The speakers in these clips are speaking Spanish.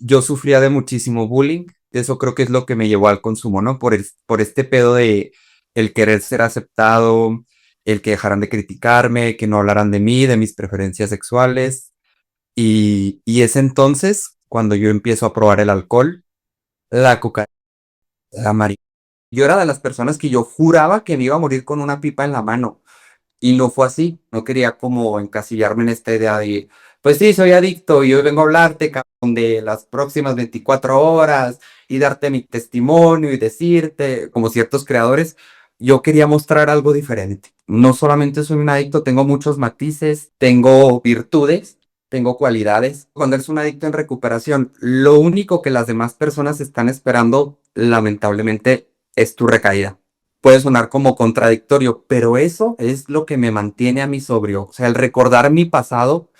yo sufría de muchísimo bullying. Eso creo que es lo que me llevó al consumo, ¿no? Por este pedo de el querer ser aceptado, el que dejaran de criticarme, que no hablaran de mí, de mis preferencias sexuales. Y es entonces cuando yo empiezo a probar el alcohol, la cocaína, la marihuana. Yo era de las personas que yo juraba que me iba a morir con una pipa en la mano. Y no fue así. No quería como encasillarme en esta idea de, pues sí, soy adicto y hoy vengo a hablarte, cabrón, de las próximas 24 horas y darte mi testimonio y decirte, como ciertos creadores, yo quería mostrar algo diferente. No solamente soy un adicto, tengo muchos matices, tengo virtudes, tengo cualidades. Cuando eres un adicto en recuperación, lo único que las demás personas están esperando, lamentablemente, es tu recaída. Puede sonar como contradictorio, pero eso es lo que me mantiene a mí sobrio. O sea, el recordar mi pasado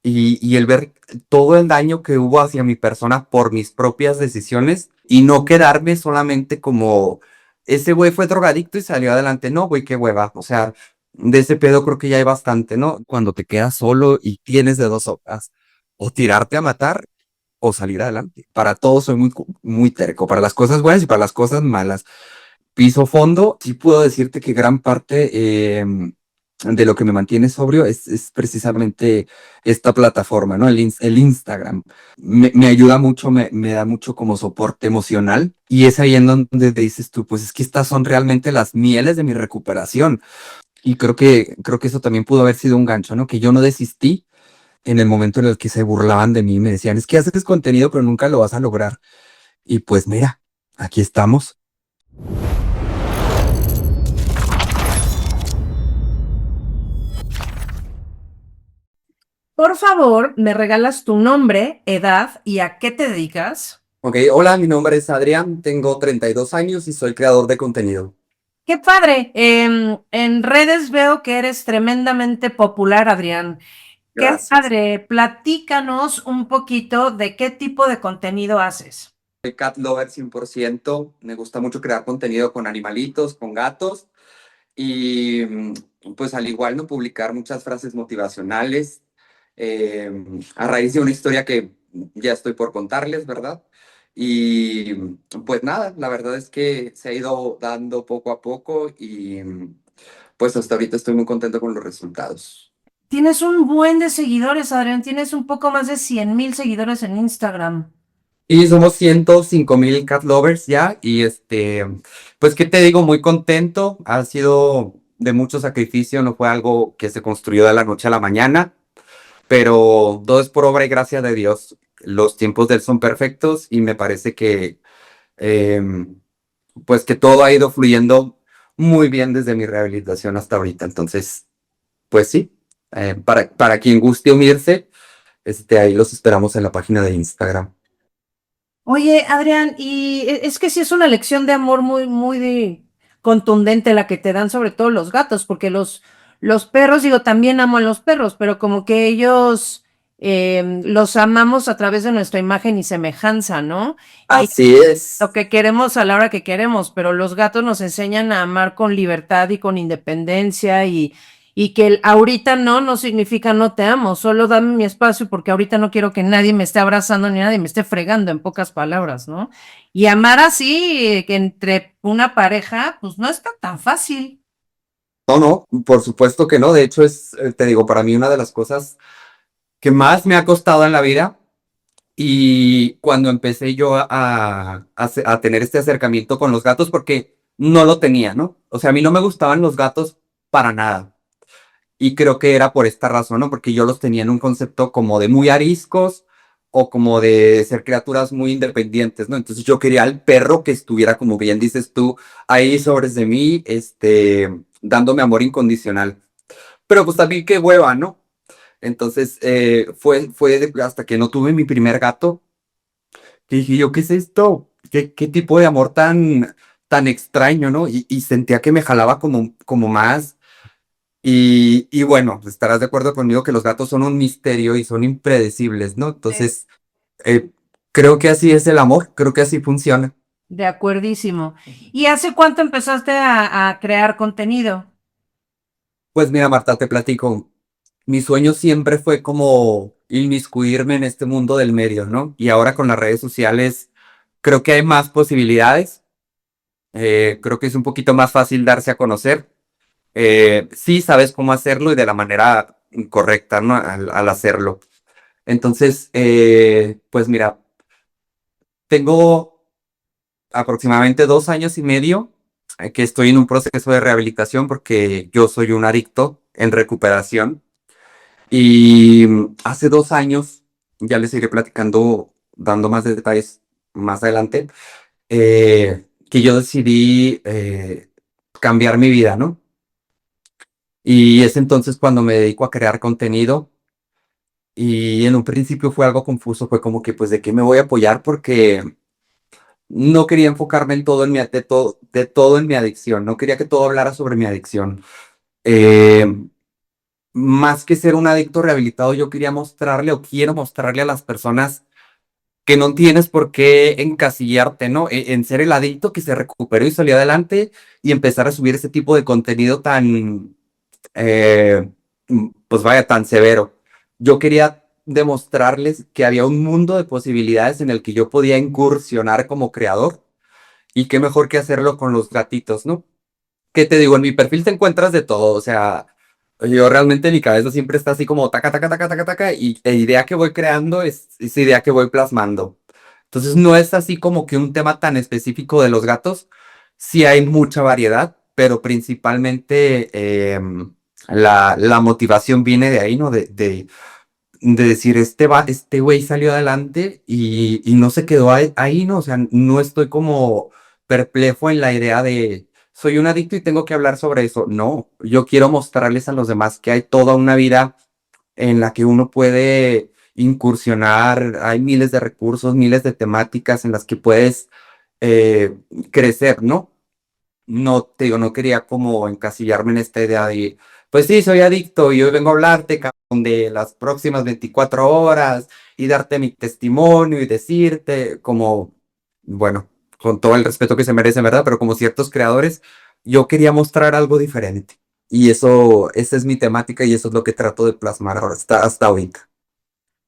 y el ver todo el daño que hubo hacia mi persona por mis propias decisiones y no quedarme solamente como ese güey fue drogadicto y salió adelante. No, güey, qué hueva. O sea, de ese pedo creo que ya hay bastante, ¿no? Cuando te quedas solo y tienes de dos sopas, o tirarte a matar o salir adelante. Para todo soy muy terco, para las cosas buenas y para las cosas malas. Piso fondo, sí puedo decirte que gran parte de lo que me mantiene sobrio es precisamente esta plataforma, ¿no? El Instagram. Me ayuda mucho, me da mucho como soporte emocional y es ahí en donde te dices tú, pues es que estas son realmente las mieles de mi recuperación. Y creo que eso también pudo haber sido un gancho, ¿no? Que yo no desistí en el momento en el que se burlaban de mí, me decían, es que haces contenido, pero nunca lo vas a lograr. Y pues mira, aquí estamos. Por favor, me regalas tu nombre, edad y a qué te dedicas. Ok, hola, mi nombre es Adrián, tengo 32 años y soy creador de contenido. Qué padre. En redes veo que eres tremendamente popular, Adrián. Qué Gracias. padre. Platícanos un poquito de qué tipo de contenido haces. Soy cat lover 100%, me gusta mucho crear contenido con animalitos, con gatos y pues al igual no publicar muchas frases motivacionales a raíz de una historia que ya estoy por contarles, ¿verdad? Y pues nada, la verdad es que se ha ido dando poco a poco y pues hasta ahorita estoy muy contento con los resultados. Tienes un buen de seguidores, Adrián. Tienes un poco más de 100,000 seguidores en Instagram. Y somos 105,000 cat lovers ya. Y pues, ¿qué te digo? Muy contento. Ha sido de mucho sacrificio, no fue algo que se construyó de la noche a la mañana, pero todo es por obra y gracia de Dios. Los tiempos de Él son perfectos y me parece que, em, pues, que todo ha ido fluyendo muy bien desde mi rehabilitación hasta ahorita. Entonces, pues sí, para quien guste unirse, ahí los esperamos en la página de Instagram. Oye, Adrián, y es que sí es una lección de amor contundente la que te dan, sobre todo los gatos, porque los perros, digo, también amo a los perros, pero como que ellos los amamos a través de nuestra imagen y semejanza, ¿no? Y Así es. lo que queremos a la hora que queremos, pero los gatos nos enseñan a amar con libertad y con independencia y que el ahorita no significa no te amo, solo dame mi espacio porque ahorita no quiero que nadie me esté abrazando ni nadie me esté fregando, en pocas palabras, ¿no? Y amar así, que entre una pareja, pues no está tan fácil. No, no, por supuesto que no. De hecho, te digo, para mí una de las cosas que más me ha costado en la vida y cuando empecé yo a tener este acercamiento con los gatos, porque no lo tenía, ¿no? O sea, a mí no me gustaban los gatos para nada. Y creo que era por esta razón, ¿no? Porque yo los tenía en un concepto como de muy ariscos o como de ser criaturas muy independientes, ¿no? Entonces yo quería al perro que estuviera, como bien dices tú, ahí sobres de mí, dándome amor incondicional. Pero pues también qué hueva, ¿no? Entonces hasta que no tuve mi primer gato que dije yo, ¿qué es esto? ¿Qué tipo de amor tan extraño, ¿no? Y sentía que me jalaba como más. Y bueno, estarás de acuerdo conmigo que los gatos son un misterio y son impredecibles, ¿no? Entonces, eh, creo que así es el amor, creo que así funciona. De acuerdísimo. ¿Y hace cuánto empezaste a crear contenido? Pues mira, Marta, te platico. Mi sueño siempre fue como inmiscuirme en este mundo del medio, ¿no? Y ahora con las redes sociales creo que hay más posibilidades, creo que es un poquito más fácil darse a conocer. Sí sabes cómo hacerlo y de la manera correcta, ¿no? Al hacerlo. Entonces, pues mira, tengo aproximadamente 2 años y medio que estoy en un proceso de rehabilitación porque yo soy un adicto en recuperación. Y hace 2 años, ya les iré platicando, dando más detalles más adelante, que yo decidí cambiar mi vida, ¿no? Y es entonces cuando me dedico a crear contenido y en un principio fue algo confuso, fue como que pues de qué me voy a apoyar porque no quería enfocarme en todo de todo en mi adicción, no quería que todo hablara sobre mi adicción. Eh, Más que ser un adicto rehabilitado, yo quería mostrarle o quiero mostrarle a las personas que no tienes por qué encasillarte, ¿no? En ser el adicto que se recuperó y salió adelante y empezar a subir ese tipo de contenido tan, eh, pues vaya, tan severo. Yo quería demostrarles que había un mundo de posibilidades en el que yo podía incursionar como creador y qué mejor que hacerlo con los gatitos, ¿no? ¿Qué te digo? En mi perfil te encuentras de todo, o sea, yo realmente en mi cabeza siempre está así como taca, taca, taca, taca, taca, y la idea que voy creando es idea que voy plasmando. Entonces no es así como que un tema tan específico de los gatos, sí hay mucha variedad, pero principalmente la motivación viene de ahí, ¿no? De decir, este güey salió adelante y no se quedó ahí, ¿no? O sea, no estoy como perplejo en la idea de, soy un adicto y tengo que hablar sobre eso. No, yo quiero mostrarles a los demás que hay toda una vida en la que uno puede incursionar, hay miles de recursos, miles de temáticas en las que puedes crecer, ¿no? No, te digo, no quería como encasillarme en esta idea de, pues sí, soy adicto y hoy vengo a hablarte, cabrón, de las próximas 24 horas y darte mi testimonio y decirte como, bueno, con todo el respeto que se merece, ¿verdad? Pero como ciertos creadores, yo quería mostrar algo diferente. Y eso, esa es mi temática y eso es lo que trato de plasmar ahora, hasta ahorita.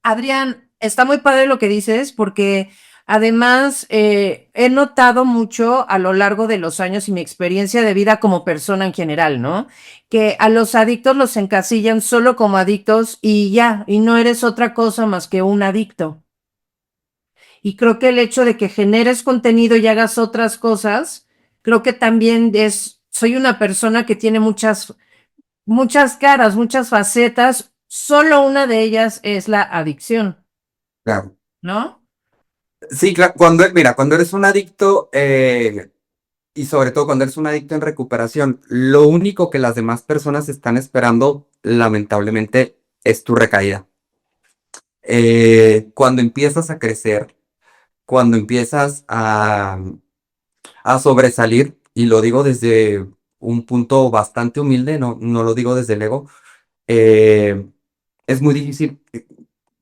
Adrián, está muy padre lo que dices porque además he notado mucho a lo largo de los años y mi experiencia de vida como persona en general, ¿no? Que a los adictos los encasillan solo como adictos y ya, y no eres otra cosa más que un adicto. Y creo que el hecho de que generes contenido y hagas otras cosas, creo que también soy una persona que tiene muchas caras, muchas facetas, solo una de ellas es la adicción, Claro. ¿no? Sí, claro, mira, cuando eres un adicto, y sobre todo cuando eres un adicto en recuperación, lo único que las demás personas están esperando, lamentablemente, es tu recaída. Cuando empiezas a crecer, cuando empiezas a sobresalir, y lo digo desde un punto bastante humilde, no lo digo desde el ego, eh, es muy difícil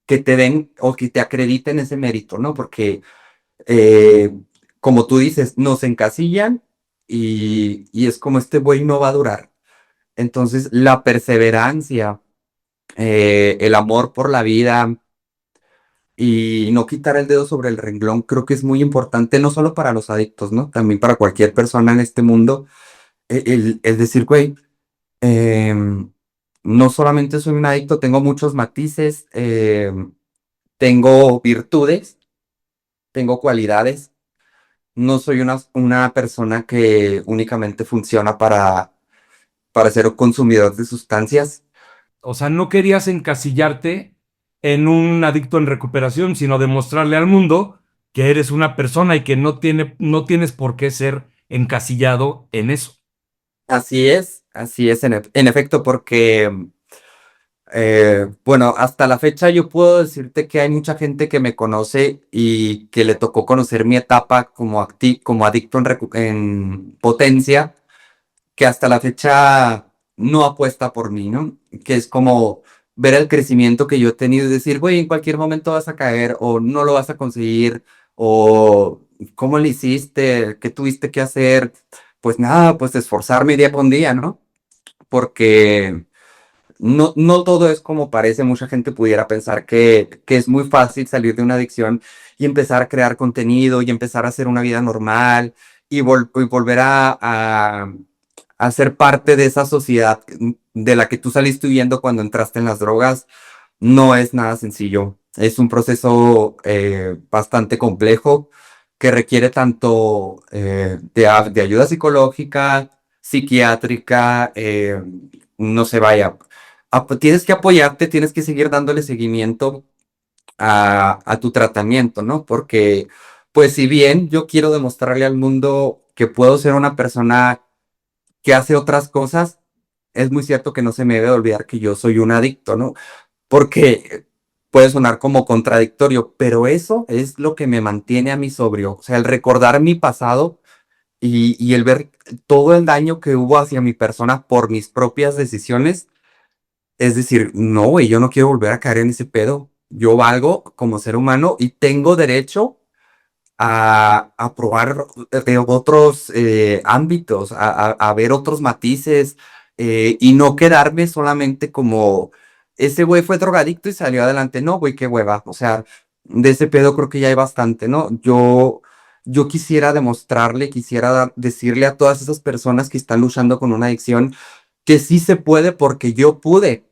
que te den o que te acrediten ese mérito, ¿no? Porque eh, como tú dices, nos encasillan y es como este buey no va a durar. Entonces, la perseverancia, el amor por la vida y no quitar el dedo sobre el renglón, creo que es muy importante, no solo para los adictos, ¿no? También para cualquier persona en este mundo. El decir, güey, em, no solamente soy un adicto, tengo muchos matices, tengo virtudes, tengo cualidades. No soy una persona que únicamente funciona para ser un consumidor de sustancias. O sea, no querías encasillarte en un adicto en recuperación, sino demostrarle al mundo que eres una persona y que no tienes por qué ser encasillado en eso. Así es en efecto, porque, bueno, hasta la fecha yo puedo decirte que hay mucha gente que me conoce y que le tocó conocer mi etapa como adicto en potencia, que hasta la fecha no apuesta por mí, ¿no? Que es como ver el crecimiento que yo he tenido y decir, güey, en cualquier momento vas a caer o no lo vas a conseguir o cómo le hiciste, qué tuviste que hacer. Pues nada, pues esforzarme día con día, ¿no? Porque no todo es como parece. Mucha gente pudiera pensar que es muy fácil salir de una adicción y empezar a crear contenido y empezar a hacer una vida normal y volver a ser parte de esa sociedad de la que tú saliste huyendo cuando entraste en las drogas. No es nada sencillo. Es un proceso bastante complejo que requiere tanto de ayuda psicológica, psiquiátrica, no se vaya. Tienes que apoyarte, tienes que seguir dándole seguimiento a tu tratamiento, ¿no? Porque, pues si bien yo quiero demostrarle al mundo que puedo ser una persona que hace otras cosas, es muy cierto que no se me debe olvidar que yo soy un adicto, ¿no? Porque puede sonar como contradictorio, pero eso es lo que me mantiene a mí sobrio. O sea, el recordar mi pasado y el ver todo el daño que hubo hacia mi persona por mis propias decisiones. Es decir, no, güey, yo no quiero volver a caer en ese pedo. Yo valgo como ser humano y tengo derecho a probar de otros ámbitos, a ver otros matices y no quedarme solamente como ese güey fue drogadicto y salió adelante. No, güey, qué hueva. O sea, de ese pedo creo que ya hay bastante, ¿no? Yo quisiera demostrarle, quisiera decirle a todas esas personas que están luchando con una adicción que sí se puede porque yo pude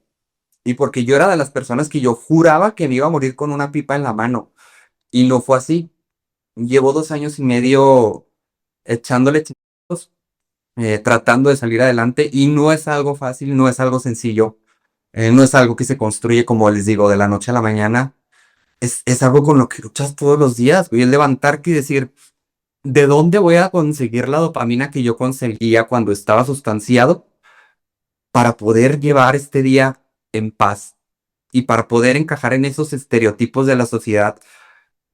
y porque yo era de las personas que yo juraba que me iba a morir con una pipa en la mano y no fue así. Llevo 2 años y medio echándole chingos, tratando de salir adelante y no es algo fácil, no es algo sencillo, no es algo que se construye, como les digo, de la noche a la mañana. Es algo con lo que luchas todos los días, güey, el levantarte y decir, ¿de dónde voy a conseguir la dopamina que yo conseguía cuando estaba sustanciado para poder llevar este día en paz y para poder encajar en esos estereotipos de la sociedad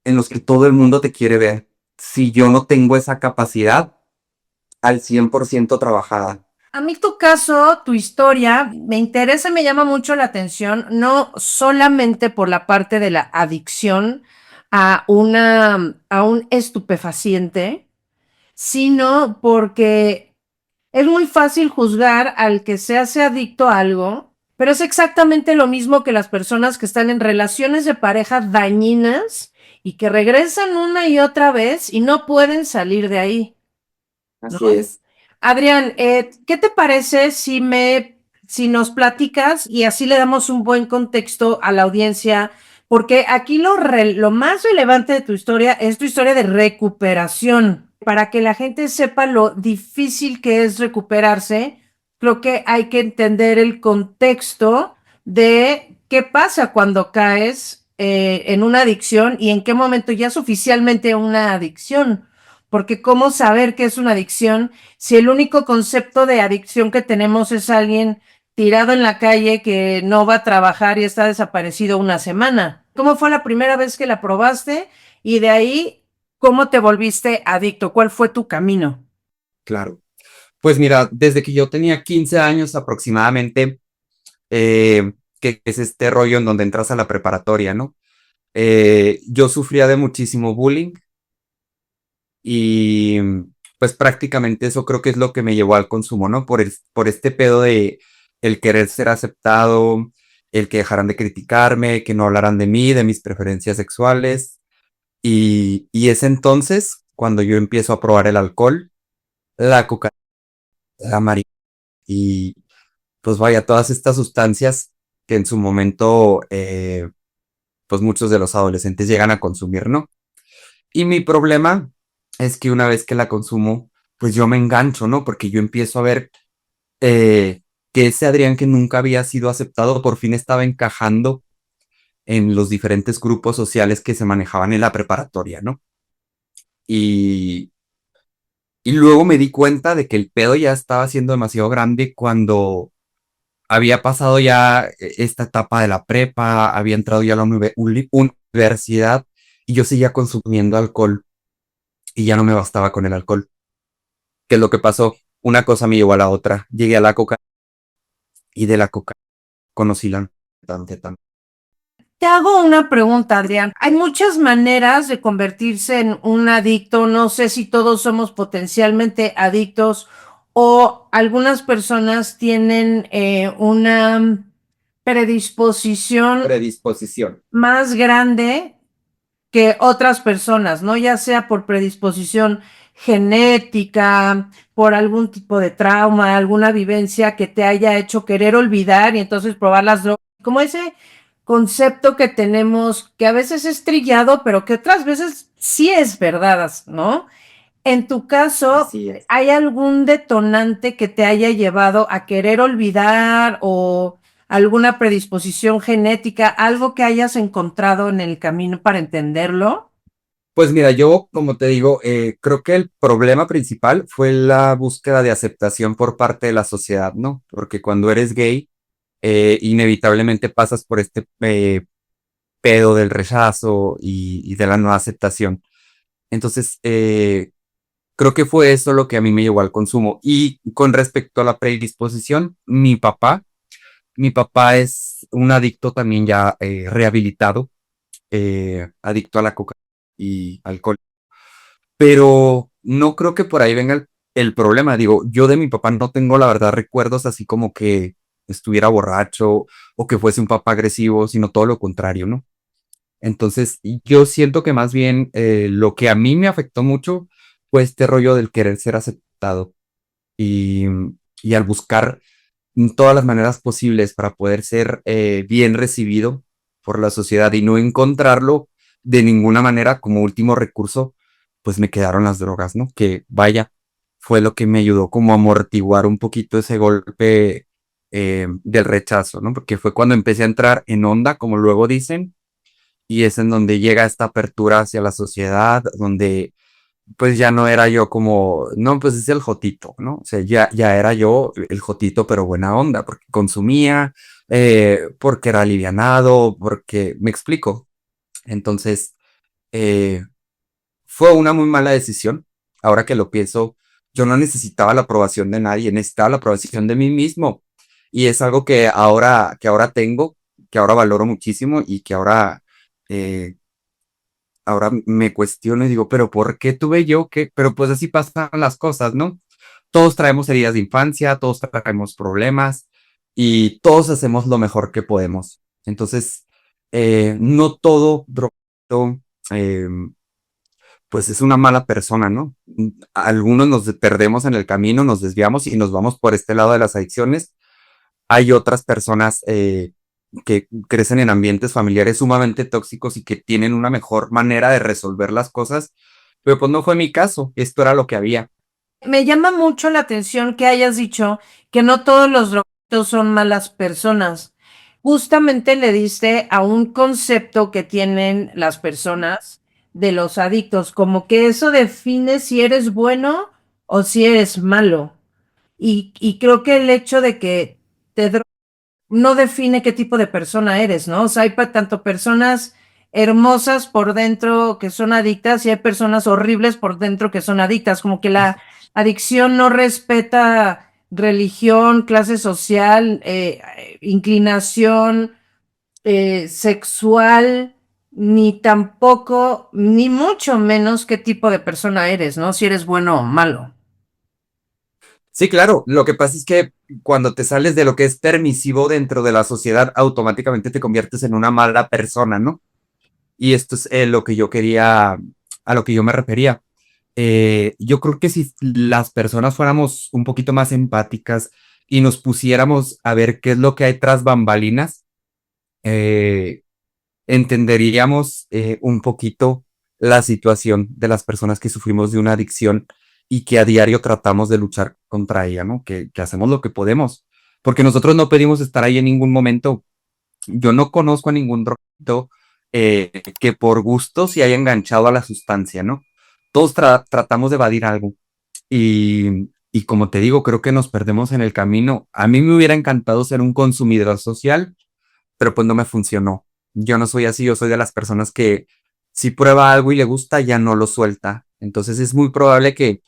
en los que todo el mundo te quiere ver, si yo no tengo esa capacidad al 100% trabajada? A mí tu caso, tu historia, me interesa, me llama mucho la atención, no solamente por la parte de la adicción a un estupefaciente, sino porque es muy fácil juzgar al que se hace adicto a algo, pero es exactamente lo mismo que las personas que están en relaciones de pareja dañinas y que regresan una y otra vez y no pueden salir de ahí, ¿no? Así es. Adrián, ¿qué te parece si nos platicas y así le damos un buen contexto a la audiencia? Porque aquí lo más relevante de tu historia es tu historia de recuperación. Para que la gente sepa lo difícil que es recuperarse, creo que hay que entender el contexto de qué pasa cuando caes en una adicción y en qué momento ya es oficialmente una adicción. Porque cómo saber qué es una adicción si el único concepto de adicción que tenemos es alguien tirado en la calle que no va a trabajar y está desaparecido una semana. ¿Cómo fue la primera vez que la probaste? Y de ahí, ¿cómo te volviste adicto? ¿Cuál fue tu camino? Claro. Pues mira, desde que yo tenía 15 años aproximadamente, que es este rollo en donde entras a la preparatoria, ¿no? Yo sufría de muchísimo bullying y pues prácticamente eso creo que es lo que me llevó al consumo, ¿no? Por este pedo de el querer ser aceptado, el que dejaran de criticarme, que no hablaran de mí, de mis preferencias sexuales. Y es entonces cuando yo empiezo a probar el alcohol, la cocaína, la marihuana y pues vaya, todas estas sustancias que en su momento pues muchos de los adolescentes llegan a consumir, ¿no? Y mi problema es que una vez que la consumo, pues yo me engancho, ¿no? Porque yo empiezo a ver que ese Adrián que nunca había sido aceptado por fin estaba encajando en los diferentes grupos sociales que se manejaban en la preparatoria, ¿no? Y, y luego me di cuenta de que el pedo ya estaba siendo demasiado grande cuando había pasado ya esta etapa de la prepa, había entrado ya a la universidad y yo seguía consumiendo alcohol y ya no me bastaba con el alcohol. ¿Qué es lo que pasó? Una cosa me llevó a la otra. Llegué a la coca y de la coca conocí la metanfetamina. Te hago una pregunta, Adrián. Hay muchas maneras de convertirse en un adicto. No sé si todos somos potencialmente adictos o algunas personas tienen una predisposición predisposición. más grande que otras personas, ¿no? Ya sea por predisposición genética, por algún tipo de trauma, alguna vivencia que te haya hecho querer olvidar y entonces probar las drogas. Como ese concepto que tenemos, que a veces es trillado, pero que otras veces sí es verdad, ¿no? En tu caso, Así es. ¿hay algún detonante que te haya llevado a querer olvidar o alguna predisposición genética, algo que hayas encontrado en el camino para entenderlo? Pues mira, yo, como te digo, creo que el problema principal fue la búsqueda de aceptación por parte de la sociedad, ¿no? Porque cuando eres gay, inevitablemente pasas por este pedo del rechazo y de la no aceptación. Entonces, creo que fue eso lo que a mí me llevó al consumo. Y con respecto a la predisposición, mi papá es un adicto también ya rehabilitado, adicto a la cocaína y alcohol. Pero no creo que por ahí venga el problema. Digo, yo de mi papá no tengo la verdad recuerdos así como que estuviera borracho o que fuese un papá agresivo, sino todo lo contrario, ¿no? Entonces, yo siento que más bien lo que a mí me afectó mucho fue este rollo del querer ser aceptado y, y al buscar todas las maneras posibles para poder ser bien recibido por la sociedad y no encontrarlo de ninguna manera como último recurso, pues me quedaron las drogas, ¿no? Que vaya, fue lo que me ayudó como a amortiguar un poquito ese golpe del rechazo, ¿no? Porque fue cuando empecé a entrar en onda, como luego dicen, y es en donde llega esta apertura hacia la sociedad, donde pues ya no era yo como, no, pues es el jotito, ¿no? O sea, ya era yo el jotito, pero buena onda, porque consumía, porque era alivianado, porque, me explico. Entonces, eh, fue una muy mala decisión. Ahora que lo pienso, yo no necesitaba la aprobación de nadie, necesitaba la aprobación de mí mismo. Y es algo que ahora tengo, que ahora valoro muchísimo y que eh, ahora me cuestiono y digo, pero ¿por qué tuve yo que? Pero pues así pasan las cosas, ¿no? Todos traemos heridas de infancia, todos traemos problemas y todos hacemos lo mejor que podemos. Entonces, no todo drogadicto, eh, pues es una mala persona, ¿no? Algunos nos perdemos en el camino, nos desviamos y nos vamos por este lado de las adicciones. Hay otras personas que crecen en ambientes familiares sumamente tóxicos y que tienen una mejor manera de resolver las cosas, pero pues no fue mi caso, esto era lo que había. Me llama mucho la atención que hayas dicho que no todos los drogadictos son malas personas. Justamente le diste a un concepto que tienen las personas de los adictos, como que eso define si eres bueno o si eres malo. Y creo que el hecho de que no define qué tipo de persona eres, ¿no? O sea, hay tanto personas hermosas por dentro que son adictas y hay personas horribles por dentro que son adictas, como que la adicción no respeta religión, clase social, inclinación sexual, ni tampoco, ni mucho menos qué tipo de persona eres, ¿no? Si eres bueno o malo. Sí, claro, lo que pasa es que cuando te sales de lo que es permisivo dentro de la sociedad, automáticamente te conviertes en una mala persona, ¿no? Y esto es lo que yo quería, a lo que yo me refería. Yo creo que si las personas fuéramos un poquito más empáticas y nos pusiéramos a ver qué es lo que hay tras bambalinas, eh, entenderíamos un poquito la situación de las personas que sufrimos de una adicción y que a diario tratamos de luchar contra ella, ¿no? Que hacemos lo que podemos, porque nosotros no pedimos estar ahí en ningún momento. Yo no conozco a ningún drogadicto que por gusto se haya enganchado a la sustancia, ¿no? Todos tratamos de evadir algo. Y como te digo, creo que nos perdemos en el camino. A mí me hubiera encantado ser un consumidor social, pero pues no me funcionó. Yo no soy así, yo soy de las personas que si prueba algo y le gusta, ya no lo suelta. Entonces es muy probable que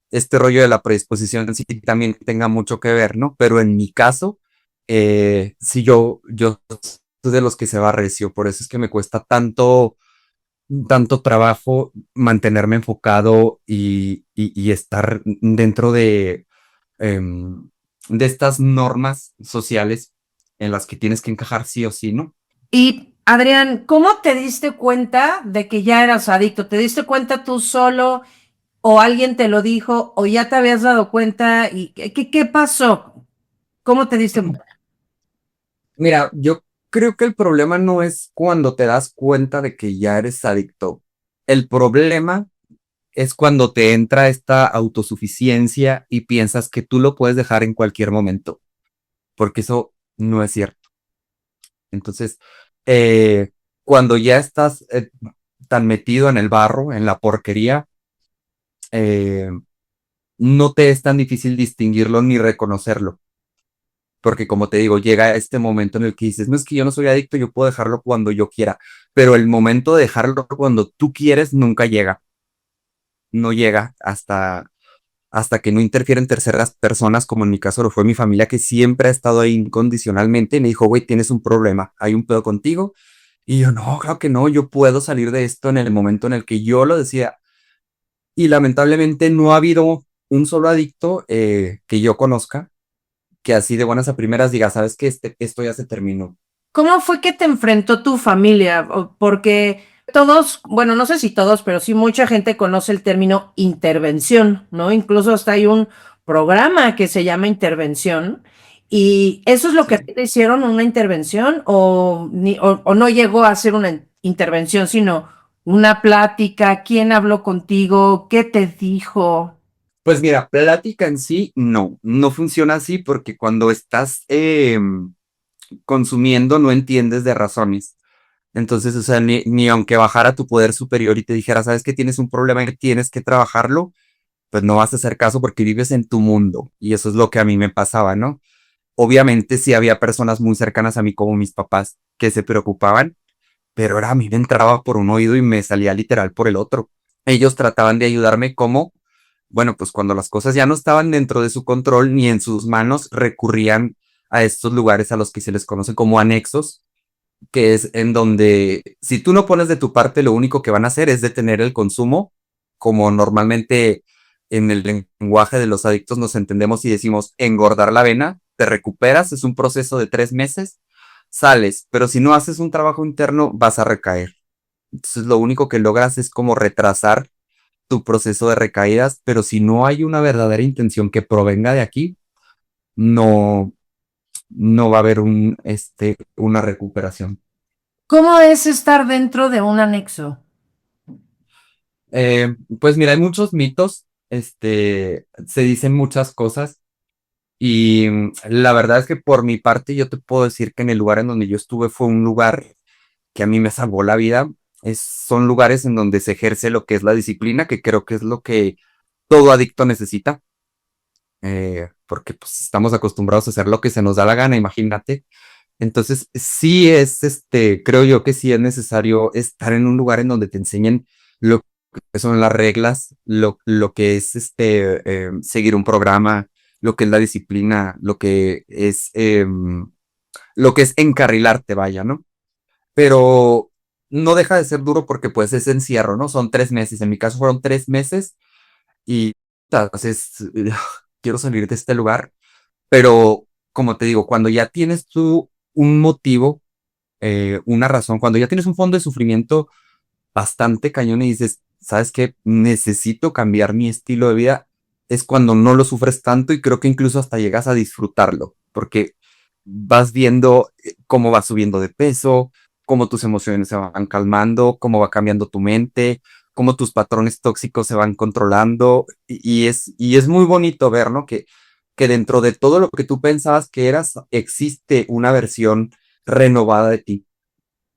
este rollo de la predisposición sí también tenga mucho que ver, ¿no? Pero en mi caso, sí yo soy de los que se va recio, por eso es que me cuesta tanto trabajo mantenerme enfocado y estar dentro de estas normas sociales en las que tienes que encajar sí o sí, ¿no? Y Adrián, ¿cómo te diste cuenta de que ya eras adicto? ¿Te diste cuenta tú solo o alguien te lo dijo o ya te habías dado cuenta? ¿Y qué pasó? ¿Cómo te diste cuenta? Mira, yo creo que el problema no es cuando te das cuenta de que ya eres adicto. El problema es cuando te entra esta autosuficiencia y piensas que tú lo puedes dejar en cualquier momento, porque eso no es cierto. Entonces, eh, cuando ya estás tan metido en el barro, en la porquería, eh, no te es tan difícil distinguirlo ni reconocerlo. Porque como te digo, llega este momento en el que dices, no es que yo no soy adicto, yo puedo dejarlo cuando yo quiera, pero el momento de dejarlo cuando tú quieres nunca llega, no llega hasta que no interfieren terceras personas, como en mi caso lo fue mi familia, que siempre ha estado ahí incondicionalmente y me dijo, güey, tienes un problema, hay un pedo contigo. Y yo, no, claro que no, yo puedo salir de esto en el momento en el que yo lo decía. Y lamentablemente no ha habido un solo adicto que yo conozca que así de buenas a primeras diga, sabes que esto ya se terminó. ¿Cómo fue que te enfrentó tu familia? Porque todos, bueno, no sé si todos, pero sí mucha gente conoce el término intervención, ¿no? Incluso hasta hay un programa que se llama intervención. ¿Y eso es lo que Sí. te hicieron, una intervención? ¿O no llegó a ser una intervención, sino una plática? ¿Quién habló contigo? ¿Qué te dijo? Pues mira, plática en sí, no funciona así porque cuando estás consumiendo no entiendes de razones. Entonces, o sea, ni aunque bajara tu poder superior y te dijera, sabes que tienes un problema y tienes que trabajarlo, pues no vas a hacer caso porque vives en tu mundo. Y eso es lo que a mí me pasaba, ¿no? Obviamente sí había personas muy cercanas a mí como mis papás que se preocupaban, pero era a mí me entraba por un oído y me salía literal por el otro. Ellos trataban de ayudarme como, bueno, pues cuando las cosas ya no estaban dentro de su control ni en sus manos, recurrían a estos lugares a los que se les conoce como anexos, que es en donde si tú no pones de tu parte, lo único que van a hacer es detener el consumo, como normalmente en el lenguaje de los adictos nos entendemos y decimos engordar la vena, te recuperas, es un proceso de 3 meses, sales, pero si no haces un trabajo interno vas a recaer. Entonces lo único que logras es como retrasar tu proceso de recaídas, pero si no hay una verdadera intención que provenga de aquí, no, no va a haber una recuperación. ¿Cómo es estar dentro de un anexo? Pues mira, hay muchos mitos, se dicen muchas cosas y la verdad es que por mi parte yo te puedo decir que en el lugar en donde yo estuve fue un lugar que a mí me salvó la vida. Son lugares en donde se ejerce lo que es la disciplina, que creo que es lo que todo adicto necesita, porque pues estamos acostumbrados a hacer lo que se nos da la gana, imagínate. Entonces, sí es, creo yo que sí es necesario estar en un lugar en donde te enseñen lo que son las reglas, lo que es seguir un programa, lo que es la disciplina, lo que es encarrilarte, vaya, ¿no? Pero no deja de ser duro porque pues es encierro, ¿no? Son 3 meses, en mi caso fueron 3 meses y entonces quiero salir de este lugar, pero como te digo, cuando ya tienes tú un motivo, una razón, cuando ya tienes un fondo de sufrimiento bastante cañón y dices, ¿sabes qué? Necesito cambiar mi estilo de vida, es cuando no lo sufres tanto y creo que incluso hasta llegas a disfrutarlo, porque vas viendo cómo vas subiendo de peso, cómo tus emociones se van calmando, cómo va cambiando tu mente, cómo tus patrones tóxicos se van controlando y es muy bonito ver, ¿no? Que dentro de todo lo que tú pensabas que eras, existe una versión renovada de ti.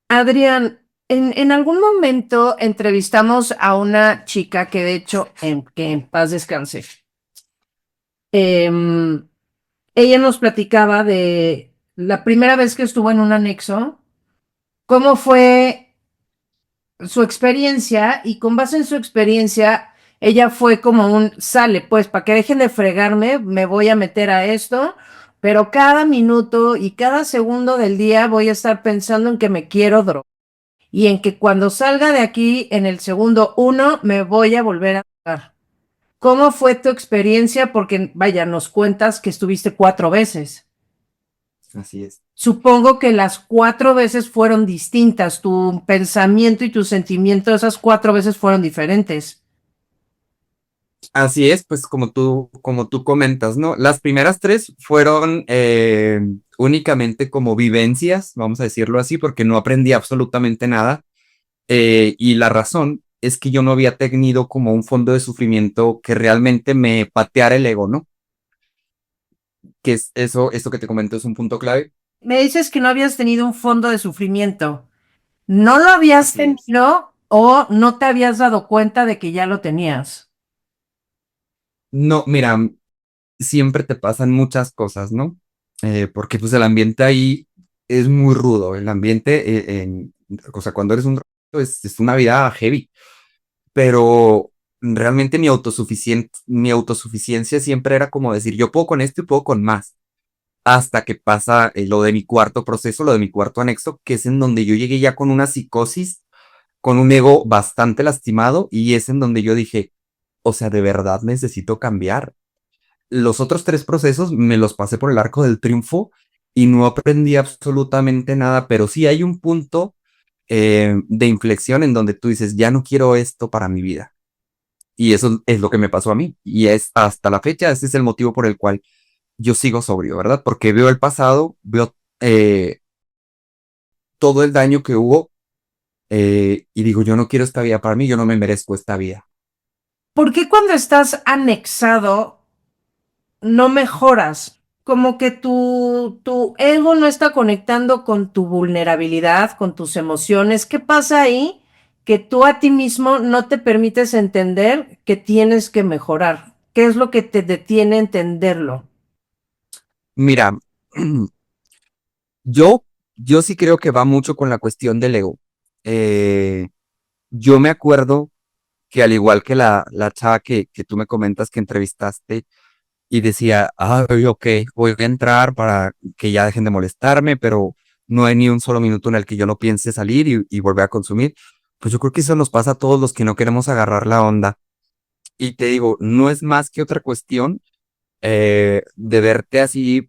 Adrián, en algún momento entrevistamos a una chica que de hecho, que en paz descanse, em, ella nos platicaba de la primera vez que estuvo en un anexo, cómo fue su experiencia y con base en su experiencia, ella fue como un, sale, pues, para que dejen de fregarme, me voy a meter a esto, pero cada minuto y cada segundo del día voy a estar pensando en que me quiero drogar y en que cuando salga de aquí en el segundo uno me voy a volver a drogar. ¿Cómo fue tu experiencia? Porque, vaya, nos cuentas que estuviste 4 veces. Así es. Supongo que las 4 veces fueron distintas. Tu pensamiento y tu sentimiento esas 4 veces fueron diferentes. Así es, pues como tú comentas, ¿no? Las primeras tres fueron únicamente como vivencias, vamos a decirlo así, porque no aprendí absolutamente nada. Y la razón es que yo no había tenido como un fondo de sufrimiento que realmente me pateara el ego, ¿no? Que es eso que te comento es un punto clave. Me dices que no habías tenido un fondo de sufrimiento. ¿No lo habías Así es. tenido o no te habías dado cuenta de que ya lo tenías? No, mira, siempre te pasan muchas cosas, ¿no? Porque pues el ambiente ahí es muy rudo. El ambiente, o sea, cuando eres un es una vida heavy, pero realmente mi autosuficiencia siempre era como decir, yo puedo con esto y puedo con más. Hasta que pasa lo de mi cuarto proceso, lo de mi cuarto anexo, que es en donde yo llegué ya con una psicosis, con un ego bastante lastimado, y es en donde yo dije, o sea, de verdad necesito cambiar. Los otros tres procesos me los pasé por el arco del triunfo y no aprendí absolutamente nada, pero sí hay un punto de inflexión en donde tú dices, ya no quiero esto para mi vida. Y eso es lo que me pasó a mí. Y es hasta la fecha, ese es el motivo por el cual yo sigo sobrio, ¿verdad? Porque veo el pasado, veo todo el daño que hubo y digo, yo no quiero esta vida para mí, yo no me merezco esta vida. ¿Por qué cuando estás anexado no mejoras? Como que tu ego no está conectando con tu vulnerabilidad, con tus emociones. ¿Qué pasa ahí? Que tú a ti mismo no te permites entender que tienes que mejorar. ¿Qué es lo que te detiene a entenderlo? Mira, yo, yo sí creo que va mucho con la cuestión del ego. Eh, yo me acuerdo que al igual que la chava que tú me comentas que entrevistaste y decía, ay, ok, voy a entrar para que ya dejen de molestarme, pero no hay ni un solo minuto en el que yo no piense salir y volver a consumir. Pues yo creo que eso nos pasa a todos los que no queremos agarrar la onda. Y te digo, no es más que otra cuestión de verte así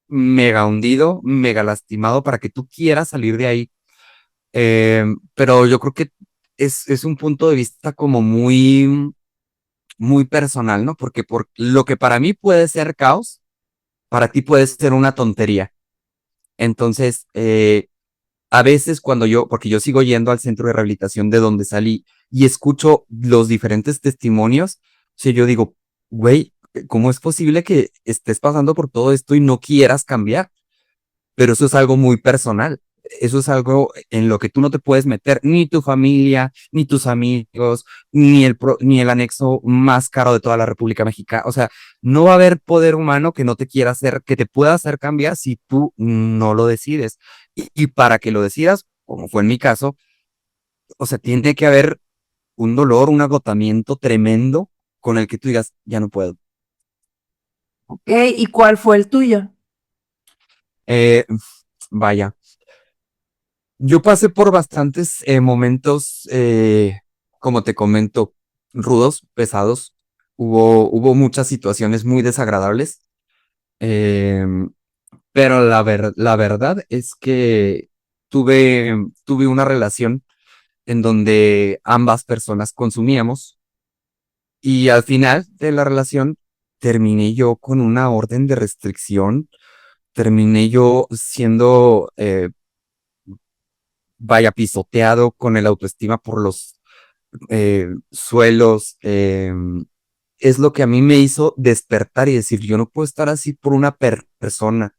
mega hundido, mega lastimado para que tú quieras salir de ahí. Pero yo creo que es un punto de vista como muy personal, ¿no? Porque por lo que para mí puede ser caos, para ti puede ser una tontería. Entonces, a veces porque yo sigo yendo al centro de rehabilitación de donde salí y escucho los diferentes testimonios, si yo digo, güey, ¿cómo es posible que estés pasando por todo esto y no quieras cambiar? Pero eso es algo muy personal. Eso es algo en lo que tú no te puedes meter, ni tu familia, ni tus amigos, ni el anexo más caro de toda la República Mexicana. O sea, no va a haber poder humano que no te quiera hacer, que te pueda hacer cambiar si tú no lo decides. Y para que lo decidas, como fue en mi caso, o sea, tiene que haber un dolor, un agotamiento tremendo con el que tú digas, ya no puedo. ¿Ok? ¿Y cuál fue el tuyo? Eh, vaya. Yo pasé por bastantes momentos, como te comento, rudos, pesados. Hubo muchas situaciones muy desagradables, em, pero la verdad es que tuve una relación en donde ambas personas consumíamos y al final de la relación terminé yo con una orden de restricción, terminé yo siendo vaya pisoteado con el autoestima por los suelos. Es lo que a mí me hizo despertar y decir, yo no puedo estar así por una persona.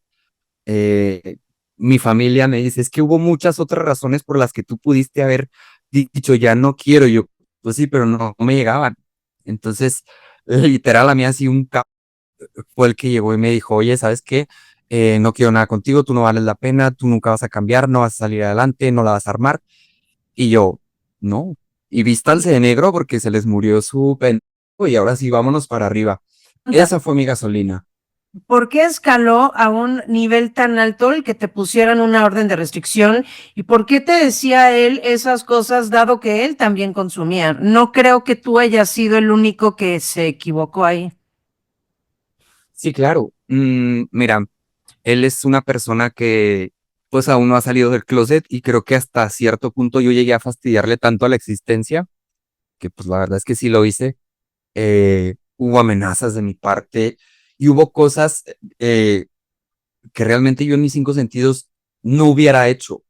Eh, Mi familia me dice, es que hubo muchas otras razones por las que tú pudiste haber dicho, ya no quiero. Yo, pues sí, pero no me llegaban. Entonces, literal, a mí así fue el que llegó y me dijo, oye, ¿sabes qué? No quiero nada contigo, tú no vales la pena, tú nunca vas a cambiar, no vas a salir adelante, no la vas a armar. Y yo, no. Y vístanse de negro porque se les murió su pendejo y ahora sí, vámonos para arriba. Esa fue mi gasolina. ¿Por qué escaló a un nivel tan alto el que te pusieran una orden de restricción? ¿Y por qué te decía él esas cosas dado que él también consumía? No creo que tú hayas sido el único que se equivocó ahí. Sí, claro. Mira, él es una persona que pues aún no ha salido del closet y creo que hasta cierto punto yo llegué a fastidiarle tanto a la existencia, que pues la verdad es que sí lo hice. Hubo amenazas de mi parte y hubo cosas que realmente yo en mis 5 sentidos no hubiera hecho.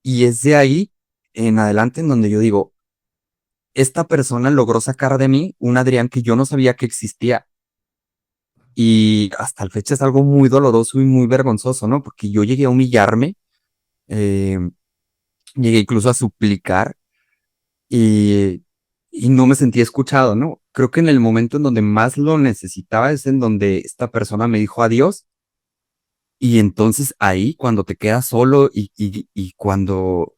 Y es de ahí en adelante en donde yo digo, esta persona logró sacar de mí un Adrián que yo no sabía que existía. Y hasta la fecha es algo muy doloroso y muy vergonzoso, ¿no? Porque yo llegué a humillarme, eh, llegué incluso a suplicar y, y no me sentí escuchado, ¿no? Creo que en el momento en donde más lo necesitaba es en donde esta persona me dijo adiós. Y entonces ahí, cuando te quedas solo y cuando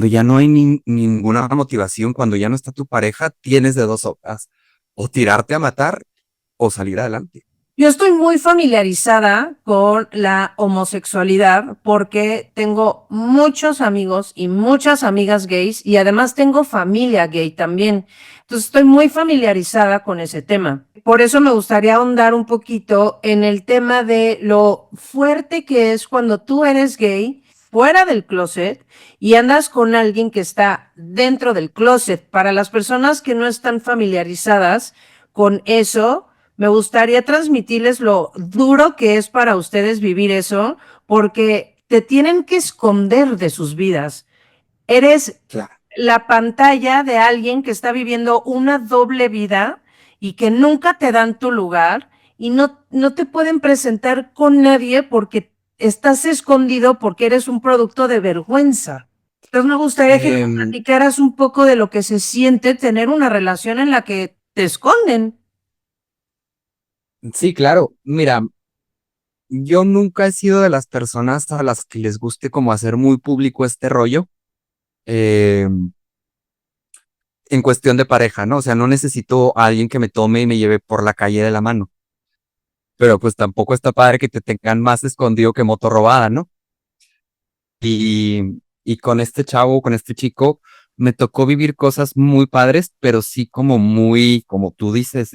ya no hay ninguna motivación, cuando ya no está tu pareja, tienes de dos sopas, o tirarte a matar o salir adelante. Yo estoy muy familiarizada con la homosexualidad porque tengo muchos amigos y muchas amigas gays y además tengo familia gay también. Entonces estoy muy familiarizada con ese tema. Por eso me gustaría ahondar un poquito en el tema de lo fuerte que es cuando tú eres gay fuera del closet y andas con alguien que está dentro del closet. Para las personas que no están familiarizadas con eso, me gustaría transmitirles lo duro que es para ustedes vivir eso, porque te tienen que esconder de sus vidas. Eres Claro. la pantalla de alguien que está viviendo una doble vida y que nunca te dan tu lugar y no te pueden presentar con nadie porque estás escondido porque eres un producto de vergüenza. Entonces me gustaría que nos Em, platicaras un poco de lo que se siente tener una relación en la que te esconden. sí, claro. Mira, yo nunca he sido de las personas a las que les guste como hacer muy público este rollo. En cuestión de pareja, ¿no? O sea, no necesito a alguien que me tome y me lleve por la calle de la mano. Pero pues tampoco está padre que te tengan más escondido que moto robada, ¿no? Y con este chavo, con este chico, me tocó vivir cosas muy padres, pero sí como muy, como tú dices,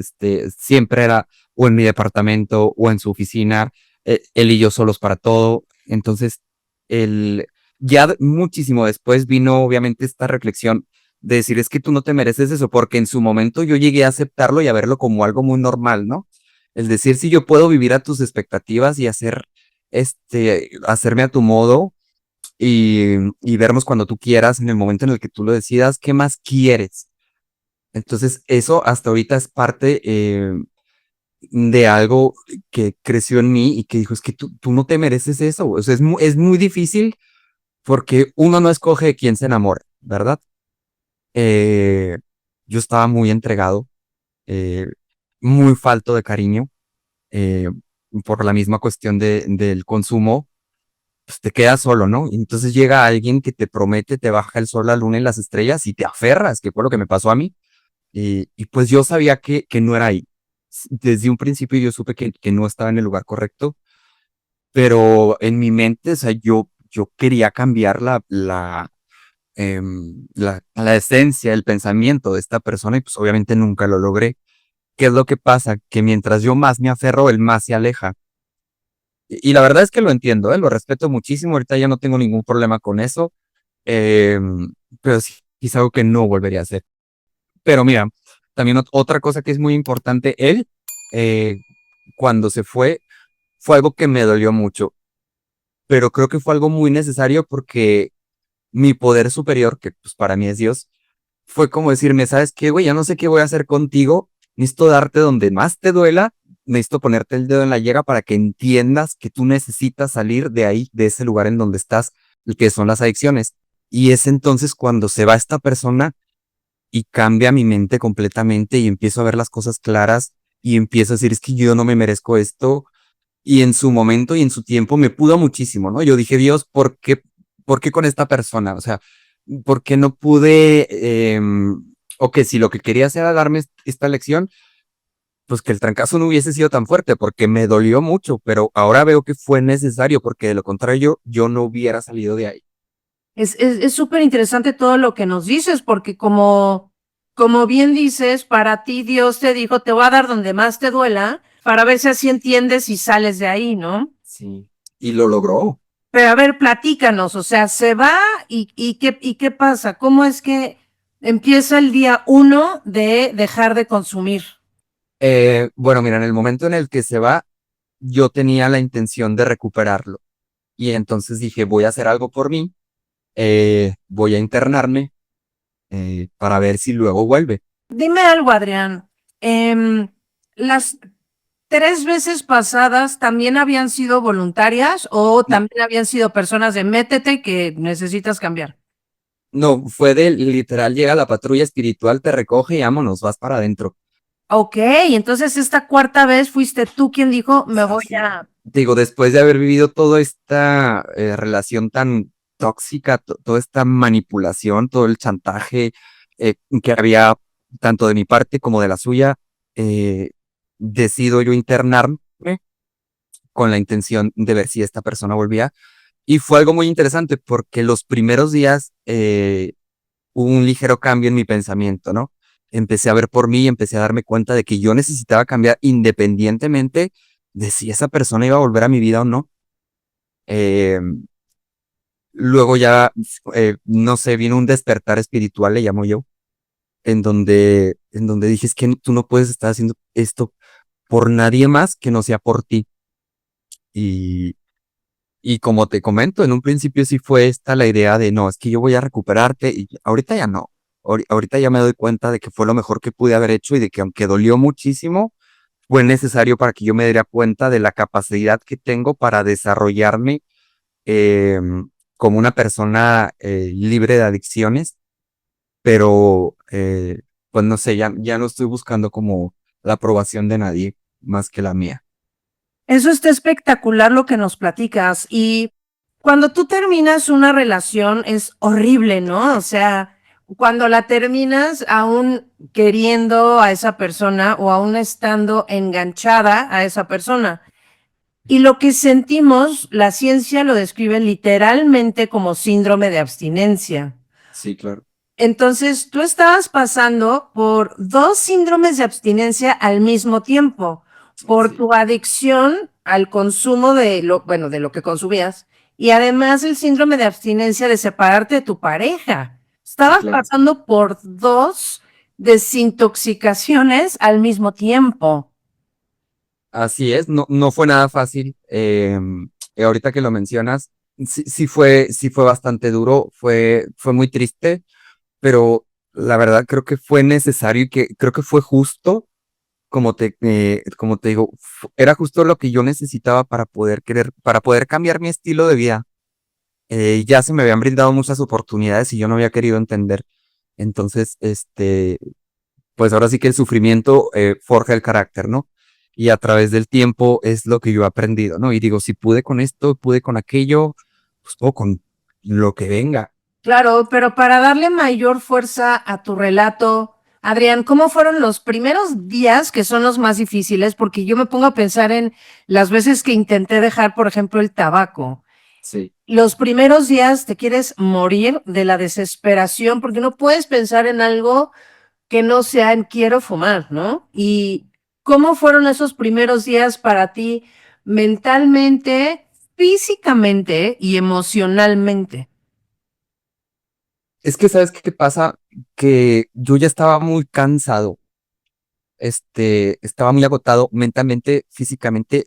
siempre era o en mi departamento o en su oficina, él y yo solos para todo. Entonces, el, muchísimo después vino obviamente esta reflexión de decir, es que tú no te mereces eso, porque en su momento yo llegué a aceptarlo y a verlo como algo muy normal, ¿no? El decir, si yo puedo vivir a tus expectativas y hacerme a tu modo y vernos cuando tú quieras, en el momento en el que tú lo decidas, ¿qué más quieres? Entonces, eso hasta ahorita es parte de algo que creció en mí y que dijo, es que tú no te mereces eso. O sea, es muy difícil porque uno no escoge de quién se enamora, ¿verdad? Eh, yo estaba muy entregado, eh, muy falto de cariño, eh, por la misma cuestión del consumo, pues te quedas solo, ¿no? Y entonces llega alguien que te promete, te baja el sol, la luna y las estrellas y te aferras, que fue lo que me pasó a mí. Y pues yo sabía que no era ahí. Desde un principio yo supe que no estaba en el lugar correcto, pero en mi mente, o sea, yo quería cambiar la esencia, el pensamiento de esta persona y pues obviamente nunca lo logré. ¿Qué es lo que pasa? Que mientras yo más me aferro, él más se aleja. Y la verdad es que lo entiendo, lo respeto muchísimo. Ahorita ya no tengo ningún problema con eso, pero sí, es algo que no volvería a hacer. Pero mira, también otra cosa que es muy importante, él, eh, cuando se fue algo que me dolió mucho, pero creo que fue algo muy necesario porque mi poder superior, que pues para mí es Dios, fue como decirme, ¿sabes qué, güey? Ya no sé qué voy a hacer contigo, necesito darte donde más te duela, necesito ponerte el dedo en la llaga para que entiendas que tú necesitas salir de ahí, de ese lugar en donde estás, que son las adicciones. Y es entonces cuando se va esta persona y cambia mi mente completamente y empiezo a ver las cosas claras y empiezo a decir, es que yo no me merezco esto. Y en su momento y en su tiempo me pudo muchísimo, ¿no? Yo dije, Dios, por qué con esta persona? O sea, ¿por qué no pude, o que si lo que querías era darme esta lección, pues que el trancazo no hubiese sido tan fuerte, porque me dolió mucho, pero ahora veo que fue necesario, porque de lo contrario, yo no hubiera salido de ahí. Es súper interesante todo lo que nos dices, porque como bien dices, para ti Dios te dijo, te voy a dar donde más te duela, para ver si así entiendes y sales de ahí, ¿no? Sí. y lo logró. Pero a ver, platícanos, o sea, se va y qué pasa, ¿cómo es que empieza el día 1 de dejar de consumir? Bueno, mira, en el momento en el que se va, yo tenía la intención de recuperarlo. Y entonces dije, voy a hacer algo por mí, voy a internarme para ver si luego vuelve. Dime algo, Adrián. ¿Las 3 veces pasadas también habían sido voluntarias o No, también habían sido personas de métete que necesitas cambiar? no, fue de literal, llega la patrulla espiritual, te recoge y vámonos, vas para adentro. Ok, entonces esta cuarta vez fuiste tú quien dijo, me voy Sí. a... Digo, después de haber vivido toda esta relación tan tóxica, toda esta manipulación, todo el chantaje que había tanto de mi parte como de la suya, eh, decido yo internarme con la intención de ver si esta persona volvía. Y fue algo muy interesante porque los primeros días hubo un ligero cambio en mi pensamiento, ¿no? Empecé a ver por mí, empecé a darme cuenta de que yo necesitaba cambiar independientemente de si esa persona iba a volver a mi vida o no. Eh, Luego ya, no sé, vino un despertar espiritual, le llamo yo, en donde dije, es que tú no puedes estar haciendo esto por nadie más que no sea por ti. Y, y como te comento, en un principio sí fue esta la idea de, no, es que yo voy a recuperarte y ahorita ya no. Ahorita ya me doy cuenta de que fue lo mejor que pude haber hecho y de que aunque dolió muchísimo, fue necesario para que yo me diera cuenta de la capacidad que tengo para desarrollarme eh, como una persona libre de adicciones, pero pues no sé, ya no estoy buscando como la aprobación de nadie más que la mía. Eso está espectacular lo que nos platicas. Y cuando tú terminas una relación es horrible, ¿no? O sea, cuando la terminas aún queriendo a esa persona o aún estando enganchada a esa persona. Y lo que sentimos, la ciencia lo describe literalmente como síndrome de abstinencia. Sí, claro. Entonces, tú estabas pasando por 2 síndromes de abstinencia al mismo tiempo, por Sí, tu adicción al consumo de lo, bueno, de lo que consumías, y además el síndrome de abstinencia de separarte de tu pareja. sí, Estabas claro. pasando por 2 desintoxicaciones al mismo tiempo. Así es, no fue nada fácil. Ahorita que lo mencionas, sí fue bastante duro, fue muy triste, pero la verdad creo que fue necesario y que creo que fue justo, como te digo, era justo lo que yo necesitaba para poder para poder cambiar mi estilo de vida. Ya se me habían brindado muchas oportunidades y yo no había querido entender. Entonces, pues ahora sí que el sufrimiento forja el carácter, ¿no? Y a través del tiempo es lo que yo he aprendido, ¿no? Y digo, si pude con esto, pude con aquello, pues puedo con lo que venga. Claro, pero para darle mayor fuerza a tu relato, Adrián, ¿cómo fueron los primeros días que son los más difíciles? Porque yo me pongo a pensar en las veces que intenté dejar, por ejemplo, el tabaco. Sí, Los primeros días te quieres morir de la desesperación porque no puedes pensar en algo que no sea en quiero fumar, ¿no? ¿Y cómo fueron esos primeros días para ti mentalmente, físicamente y emocionalmente? es que ¿sabes qué pasa? Que yo ya estaba muy cansado, estaba muy agotado mentalmente, físicamente,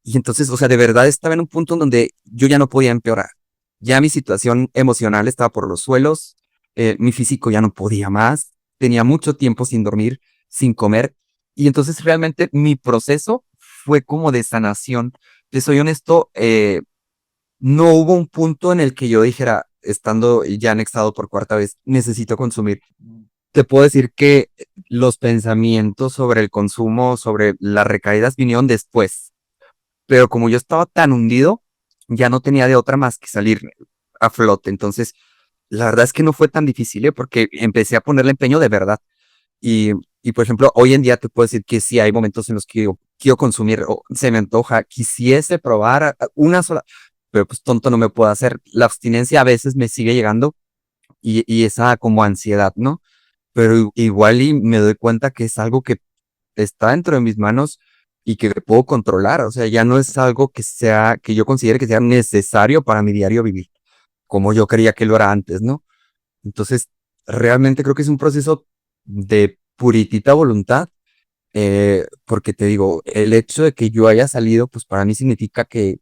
y entonces, o sea, de verdad estaba en un punto en donde yo ya no podía empeorar. Ya mi situación emocional estaba por los suelos, mi físico ya no podía más, tenía mucho tiempo sin dormir, sin comer, y entonces realmente mi proceso fue como de sanación. Te soy honesto, no hubo un punto en el que yo dijera, estando ya anexado por cuarta vez, necesito consumir. Te puedo decir que los pensamientos sobre el consumo, sobre las recaídas vinieron después, pero como yo estaba tan hundido, ya no tenía de otra más que salir a flote. Entonces, la verdad es que no fue tan difícil, ¿eh? Porque empecé a ponerle empeño de verdad. Y, y, por ejemplo, hoy en día te puedo decir que sí hay momentos en los que quiero consumir o se me antoja, quisiese probar una sola, pero pues tonto no me puedo hacer. La abstinencia a veces me sigue llegando y esa como ansiedad, ¿no? Pero igual y me doy cuenta que es algo que está dentro de mis manos y que puedo controlar. O sea, ya no es algo que yo considere que sea necesario para mi diario vivir, como yo creía que lo era antes, ¿no? Entonces, realmente creo que es un proceso de puritita voluntad, porque te digo, el hecho de que yo haya salido, pues para mí significa que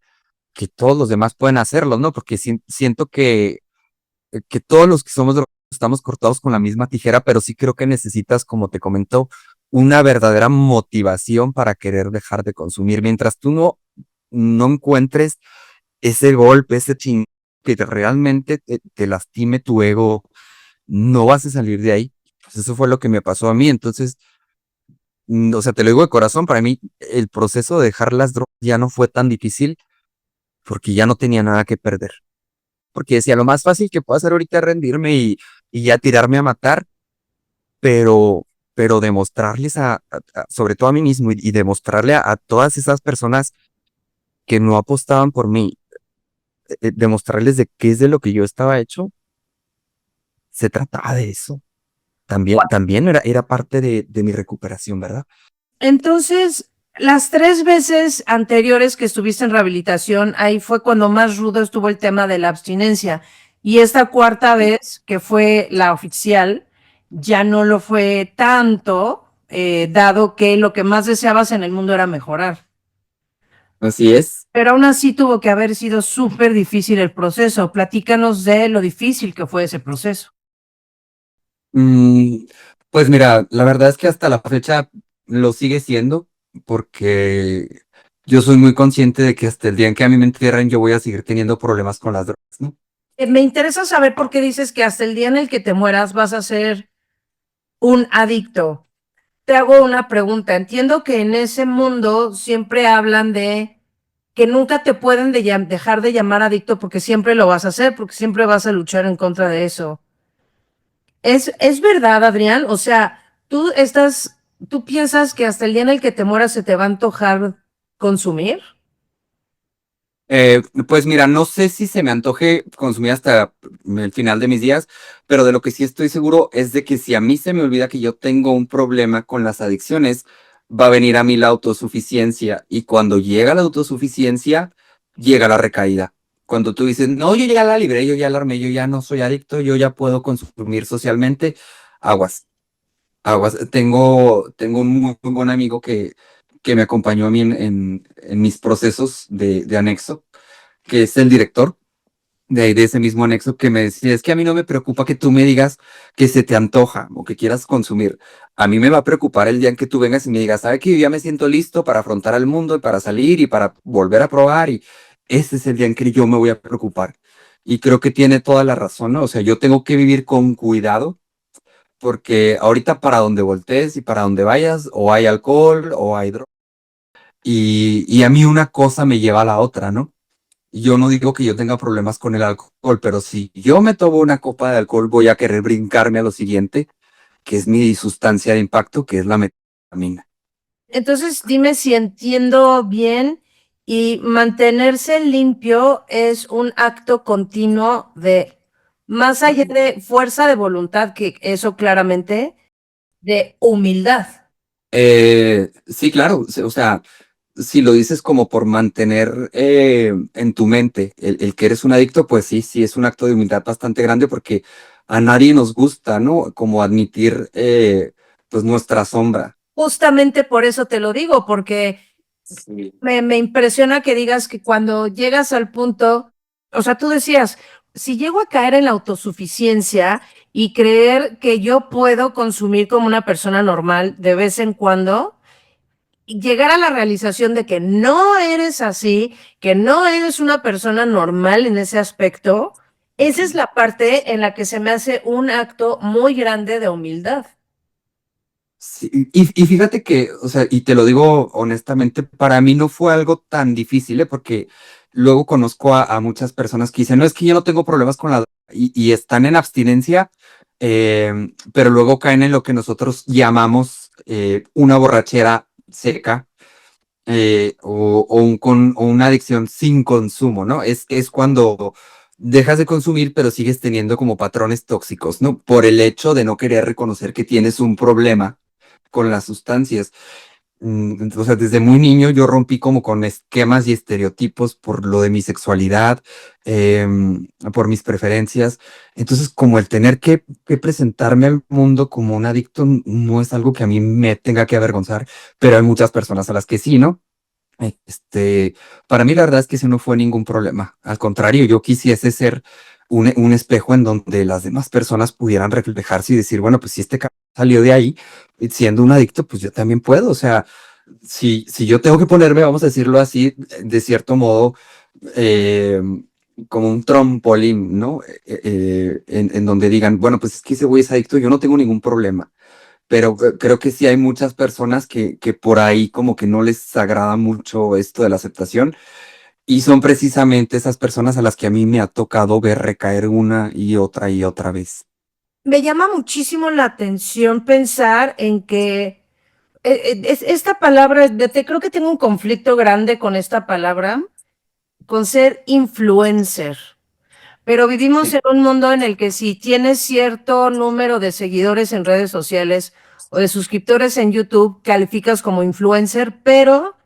todos los demás pueden hacerlo, ¿no? Porque siento que todos los que somos drogadictos estamos cortados con la misma tijera, pero sí creo que necesitas, como te comento, una verdadera motivación para querer dejar de consumir. Mientras tú no encuentres ese golpe, ese ching que realmente te lastime tu ego, no vas a salir de ahí. Pues eso fue lo que me pasó a mí. Entonces, o sea, te lo digo de corazón, para mí el proceso de dejar las drogas ya no fue tan difícil porque ya no tenía nada que perder. Porque decía, lo más fácil que puedo hacer ahorita es rendirme y ya tirarme a matar, pero, pero demostrarles sobre todo a mí mismo y demostrarle a todas esas personas que no apostaban por mí, demostrarles de qué es de lo que yo estaba hecho, se trataba de eso. También era parte de mi recuperación, ¿verdad? Entonces, las 3 veces anteriores que estuviste en rehabilitación, ahí fue cuando más rudo estuvo el tema de la abstinencia. Y esta cuarta vez, que fue la oficial, ya no lo fue tanto, dado que lo que más deseabas en el mundo era mejorar. Así es. Pero aún así tuvo que haber sido súper difícil el proceso. Platícanos de lo difícil que fue ese proceso. Mm, pues mira, la verdad es que hasta la fecha lo sigue siendo, porque yo soy muy consciente de que hasta el día en que a mí me entierren yo voy a seguir teniendo problemas con las drogas, ¿no? Me interesa saber por qué dices que hasta el día en el que te mueras vas a ser un adicto. Te hago una pregunta. Entiendo que en ese mundo siempre hablan de que nunca te pueden dejar de llamar adicto porque siempre lo vas a hacer, porque siempre vas a luchar en contra de eso. ¿Es verdad, Adrián? O sea, tú piensas que hasta el día en el que te mueras se te va a antojar consumir. Pues mira, no sé si se me antoje consumir hasta el final de mis días, pero de lo que sí estoy seguro es de que si a mí se me olvida que yo tengo un problema con las adicciones, va a venir a mí la autosuficiencia. Y cuando llega la autosuficiencia, llega la recaída. Cuando tú dices, no, yo ya la libré, yo ya la armé, yo ya no soy adicto, yo ya puedo consumir socialmente, aguas, aguas. Tengo un muy buen amigo que me acompañó a mí en mis procesos de anexo, que es el director de ahí de ese mismo anexo, que me decía, es que a mí no me preocupa que tú me digas que se te antoja o que quieras consumir. A mí me va a preocupar el día en que tú vengas y me digas, ¿sabe que yo ya me siento listo para afrontar al mundo y para salir y para volver a probar? Y ese es el día en que yo me voy a preocupar. Y creo que tiene toda la razón, ¿no? O sea, yo tengo que vivir con cuidado, porque ahorita para donde voltees y para donde vayas, o hay alcohol o hay droga. Y a mí una cosa me lleva a la otra, ¿no? Yo no digo que yo tenga problemas con el alcohol, pero si yo me tomo una copa de alcohol, voy a querer brincarme a lo siguiente, que es mi sustancia de impacto, que es la metanfetamina. Entonces, dime si entiendo bien y mantenerse limpio es un acto continuo de, más allá de fuerza de voluntad, que eso claramente, de humildad. Sí, claro, o sea, si lo dices como por mantener en tu mente el que eres un adicto, pues sí, sí, es un acto de humildad bastante grande porque a nadie nos gusta, ¿no? Como admitir pues nuestra sombra. Justamente por eso te lo digo, porque Sí. me impresiona que digas que cuando llegas al punto, o sea, tú decías, si llego a caer en la autosuficiencia y creer que yo puedo consumir como una persona normal de vez en cuando, y llegar a la realización de que no eres así, que no eres una persona normal en ese aspecto, esa es la parte en la que se me hace un acto muy grande de humildad. Sí, y fíjate que, o sea, y te lo digo honestamente, para mí no fue algo tan difícil, ¿eh? Porque luego conozco a muchas personas que dicen, no, es que yo no tengo problemas con la droga, y están en abstinencia, pero luego caen en lo que nosotros llamamos una borrachera seca, o una adicción sin consumo, ¿no? Es cuando dejas de consumir, pero sigues teniendo como patrones tóxicos, ¿no? Por el hecho de no querer reconocer que tienes un problema con las sustancias. O sea, desde muy niño yo rompí como con esquemas y estereotipos por lo de mi sexualidad, por mis preferencias. Entonces, como el tener que presentarme al mundo como un adicto no es algo que a mí me tenga que avergonzar, pero hay muchas personas a las que sí, ¿no? Este, para mí la verdad es que ese no fue ningún problema. Al contrario, yo quisiese ser un espejo en donde las demás personas pudieran reflejarse y decir, bueno, pues si este salió de ahí siendo un adicto, pues yo también puedo. O sea, si yo tengo que ponerme, vamos a decirlo así, de cierto modo, eh, como un trampolín, ¿no? En donde digan, bueno, pues es que ese güey es adicto, yo no tengo ningún problema, pero creo que sí hay muchas personas que por ahí como que no les agrada mucho esto de la aceptación y son precisamente esas personas a las que a mí me ha tocado ver recaer una y otra vez. Me llama muchísimo la atención pensar en que esta palabra, creo que tengo un conflicto grande con esta palabra, con ser influencer. Pero vivimos Sí, en un mundo en el que si tienes cierto número de seguidores en redes sociales o de suscriptores en YouTube, calificas como influencer, pero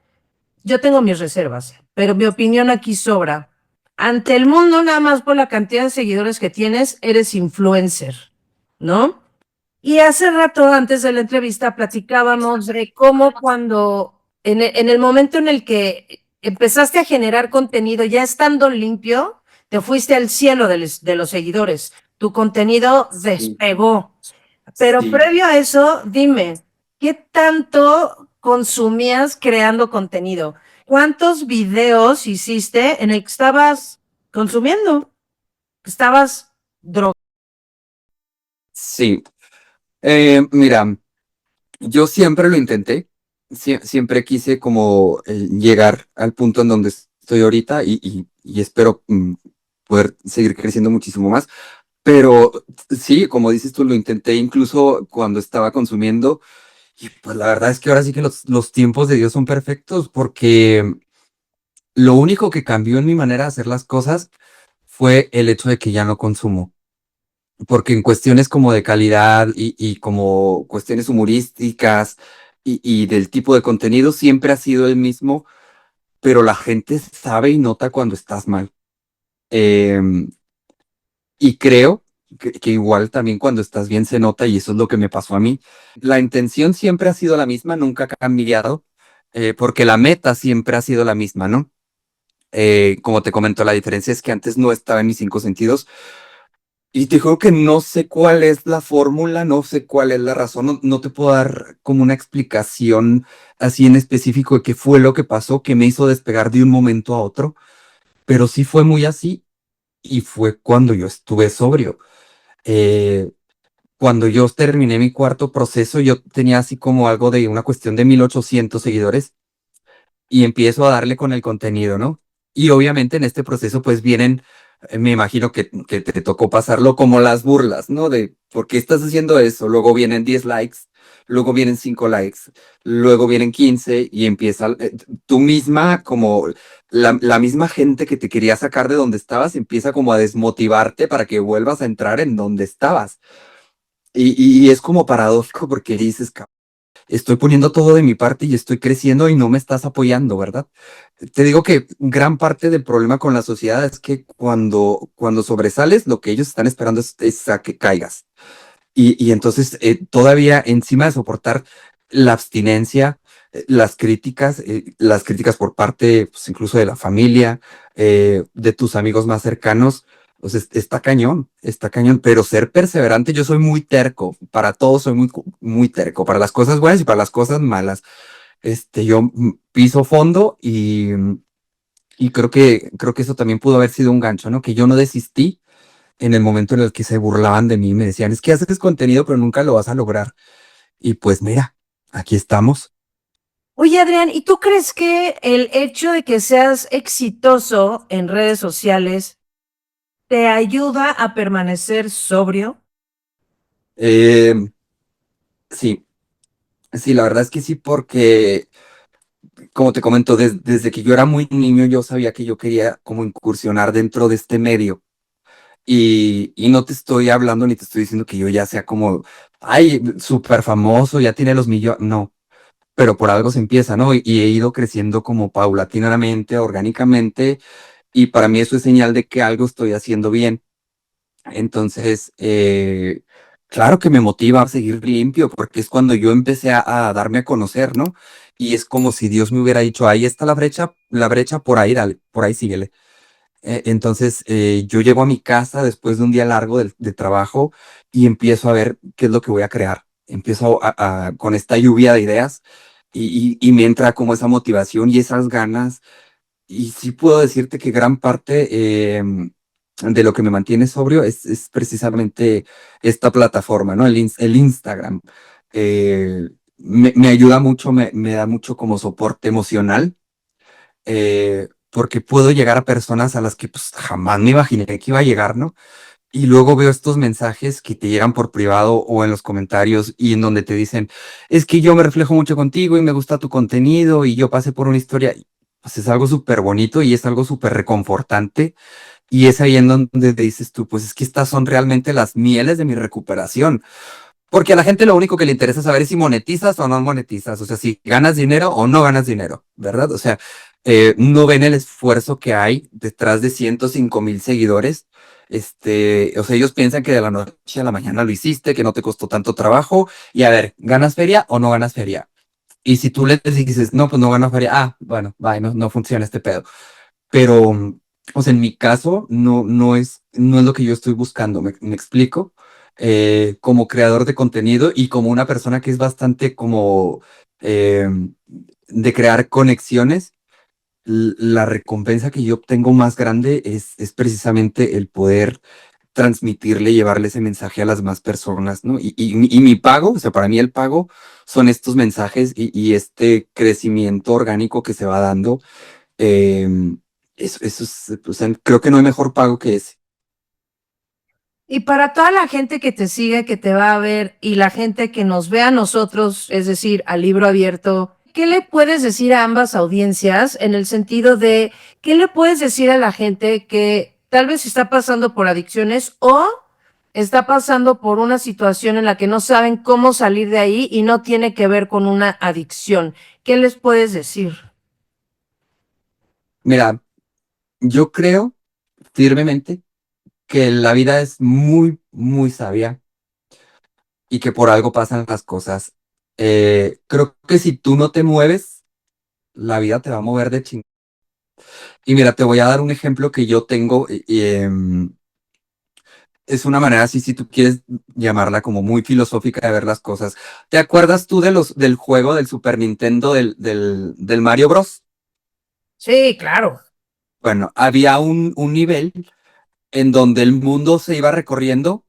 yo tengo mis reservas, pero mi opinión aquí sobra. Ante el mundo, nada más por la cantidad de seguidores que tienes, eres influencer, ¿no? Y hace rato, antes de la entrevista, platicábamos de cómo cuando, en el momento en el que empezaste a generar contenido, ya estando limpio, te fuiste al cielo de los seguidores. Tu contenido sí, despegó. Pero sí. previo a eso, dime, ¿qué tanto consumías creando contenido? ¿Cuántos videos hiciste en el que estabas consumiendo? Estabas drogado. Sí. Mira, yo siempre lo intenté, siempre quise como llegar al punto en donde estoy ahorita y espero poder seguir creciendo muchísimo más. Pero sí, como dices tú, lo intenté incluso cuando estaba consumiendo y pues la verdad es que ahora sí que los tiempos de Dios son perfectos porque lo único que cambió en mi manera de hacer las cosas fue el hecho de que ya no consumo. Porque en cuestiones como de calidad y como cuestiones humorísticas y del tipo de contenido siempre ha sido el mismo, pero la gente sabe y nota cuando estás mal. Em, y creo que igual también cuando estás bien se nota y eso es lo que me pasó a mí. La intención siempre ha sido la misma, nunca ha cambiado, porque la meta siempre ha sido la misma, ¿no? Como te comento, la diferencia es que antes no estaba en mis cinco sentidos. Y te juro que no sé cuál es la fórmula, no sé cuál es la razón, no te puedo dar como una explicación así en específico de qué fue lo que pasó que me hizo despegar de un momento a otro, pero sí fue muy así y fue cuando yo estuve sobrio. Eh, Cuando yo terminé mi cuarto proceso, yo tenía así como algo de una cuestión de 1800 seguidores y empiezo a darle con el contenido, ¿no? Y obviamente en este proceso pues vienen, me imagino que te tocó pasarlo como las burlas, ¿no? De por qué estás haciendo eso, luego vienen 10 likes, luego vienen 5 likes, luego vienen 15 y empieza tú misma como la misma gente que te quería sacar de donde estabas empieza como a desmotivarte para que vuelvas a entrar en donde estabas. Y es como paradójico porque dices, estoy poniendo todo de mi parte y estoy creciendo y no me estás apoyando, ¿verdad? Te digo que gran parte del problema con la sociedad es que cuando sobresales, lo que ellos están esperando es a que caigas. Y entonces todavía encima de soportar la abstinencia, las críticas por parte, pues, incluso de la familia, de tus amigos más cercanos, pues está cañón, pero ser perseverante, yo soy muy terco, para todo soy muy terco, para las cosas buenas y para las cosas malas. Yo piso fondo y creo que eso también pudo haber sido un gancho, ¿no? Que yo no desistí en el momento en el que se burlaban de mí, me decían, es que haces contenido, pero nunca lo vas a lograr. Y pues mira, aquí estamos. Oye, Adrián, ¿y tú crees que el hecho de que seas exitoso en redes sociales te ayuda a permanecer sobrio? Eh, sí, sí, la verdad es que sí, porque como te comento, desde que yo era muy niño, yo sabía que yo quería como incursionar dentro de este medio. Y no te estoy hablando ni te estoy diciendo que yo ya sea como, ay, súper famoso, ya tiene los millones. No, pero por algo se empieza, ¿no? Y he ido creciendo como paulatinamente, orgánicamente, y para mí eso es señal de que algo estoy haciendo bien. Entonces, claro que me motiva a seguir limpio, porque es cuando yo empecé a darme a conocer, ¿no? Y es como si Dios me hubiera dicho, ahí está la brecha, por ahí, dale, por ahí síguele. Entonces, yo llego a mi casa después de un día largo de trabajo y empiezo a ver qué es lo que voy a crear. Empiezo con esta lluvia de ideas y me entra como esa motivación y esas ganas. Y sí puedo decirte que gran parte de lo que me mantiene sobrio es precisamente esta plataforma, ¿no? El Instagram. Me ayuda mucho, me da mucho como soporte emocional, porque puedo llegar a personas a las que pues, jamás me imaginé que iba a llegar, ¿no? Y luego veo estos mensajes que te llegan por privado o en los comentarios y en donde te dicen, es que yo me reflejo mucho contigo y me gusta tu contenido y yo pasé por una historia. Pues es algo súper bonito y es algo súper reconfortante. Y es ahí en donde te dices tú, pues es que estas son realmente las mieles de mi recuperación. Porque a la gente lo único que le interesa saber es si monetizas o no monetizas, o sea, si ganas dinero o no ganas dinero, ¿verdad? O sea, no ven el esfuerzo que hay detrás de 105,000 seguidores. O sea, ellos piensan que de la noche a la mañana lo hiciste, que no te costó tanto trabajo. Y a ver, ¿ganas feria o no ganas feria? Y si tú les dices, no, pues no gano feria, bueno, bye, no funciona este pedo. Pero, o sea, en mi caso, no es lo que yo estoy buscando, me explico. Como creador de contenido y como una persona que es bastante como eh, de crear conexiones, la recompensa que yo obtengo más grande es precisamente el poder transmitirle, llevarle ese mensaje a las más personas, ¿no? Y mi pago, o sea, para mí el pago son estos mensajes y este crecimiento orgánico que se va dando. Eso es, o sea, creo que no hay mejor pago que ese. Y para toda la gente que te sigue, que te va a ver y la gente que nos ve a nosotros, es decir, al libro abierto, ¿qué le puedes decir a ambas audiencias en el sentido de qué le puedes decir a la gente que tal vez está pasando por adicciones o está pasando por una situación en la que no saben cómo salir de ahí y no tiene que ver con una adicción? ¿Qué les puedes decir? Mira, yo creo firmemente que la vida es muy, muy sabia y que por algo pasan las cosas. Creo que si tú no te mueves, la vida te va a mover de ching. Y mira, te voy a dar un ejemplo que yo tengo. Es una manera así, si tú quieres llamarla como muy filosófica de ver las cosas. ¿Te acuerdas tú del juego del Super Nintendo del Mario Bros? Sí, claro. Bueno, había un nivel en donde el mundo se iba recorriendo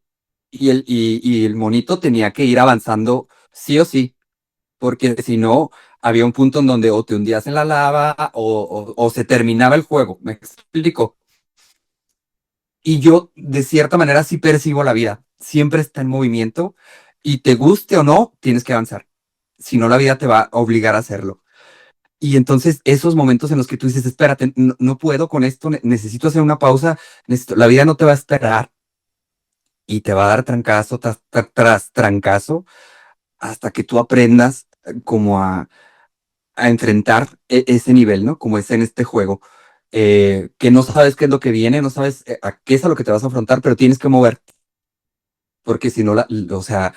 y el monito tenía que ir avanzando sí o sí, porque si no, había un punto en donde o te hundías en la lava o se terminaba el juego. ¿Me explico? Y yo, de cierta manera, sí percibo la vida. Siempre está en movimiento y te guste o no, tienes que avanzar. Si no, la vida te va a obligar a hacerlo. Y entonces, esos momentos en los que tú dices, espérate, no puedo con esto, necesito hacer una pausa, la vida no te va a esperar y te va a dar trancazo tras trancazo hasta que tú aprendas como a enfrentar ese nivel, ¿no? Como es en este juego, que no sabes qué es lo que viene, no sabes a qué es a lo que te vas a afrontar, pero tienes que mover, porque si no, o sea,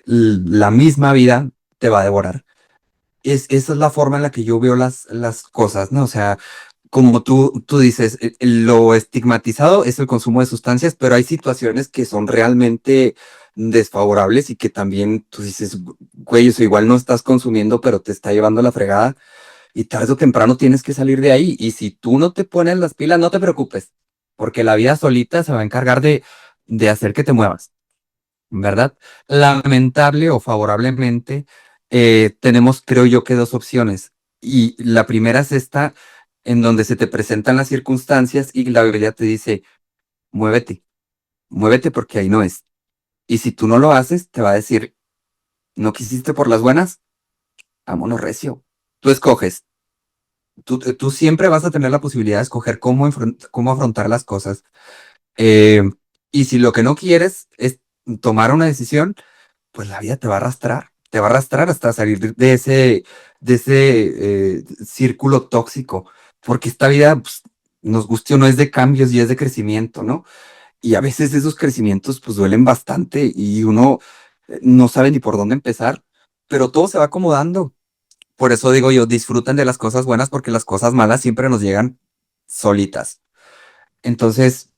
la misma vida te va a devorar. Esa es la forma en la que yo veo las cosas, ¿no? O sea, como tú dices, lo estigmatizado es el consumo de sustancias, pero hay situaciones que son realmente desfavorables y que también tú dices, güey, eso igual no estás consumiendo, pero te está llevando a la fregada y tarde o temprano tienes que salir de ahí. Y si tú no te pones las pilas, no te preocupes, porque la vida solita se va a encargar de hacer que te muevas. ¿Verdad? Lamentable o favorablemente, tenemos, creo yo, que dos opciones. Y la primera es esta, en donde se te presentan las circunstancias y la Biblia te dice, muévete, muévete porque ahí no es. Y si tú no lo haces, te va a decir, no quisiste por las buenas, vámonos recio. Tú escoges. Tú siempre vas a tener la posibilidad de escoger cómo afrontar las cosas. Eh, y si lo que no quieres es tomar una decisión, pues la vida te va a arrastrar te va a arrastrar hasta salir de ese círculo tóxico, porque esta vida, pues, nos guste o no, es de cambios y es de crecimiento, ¿no? Y a veces esos crecimientos pues duelen bastante y uno no sabe ni por dónde empezar, pero todo se va acomodando. Por eso digo yo, disfruten de las cosas buenas porque las cosas malas siempre nos llegan solitas. Entonces,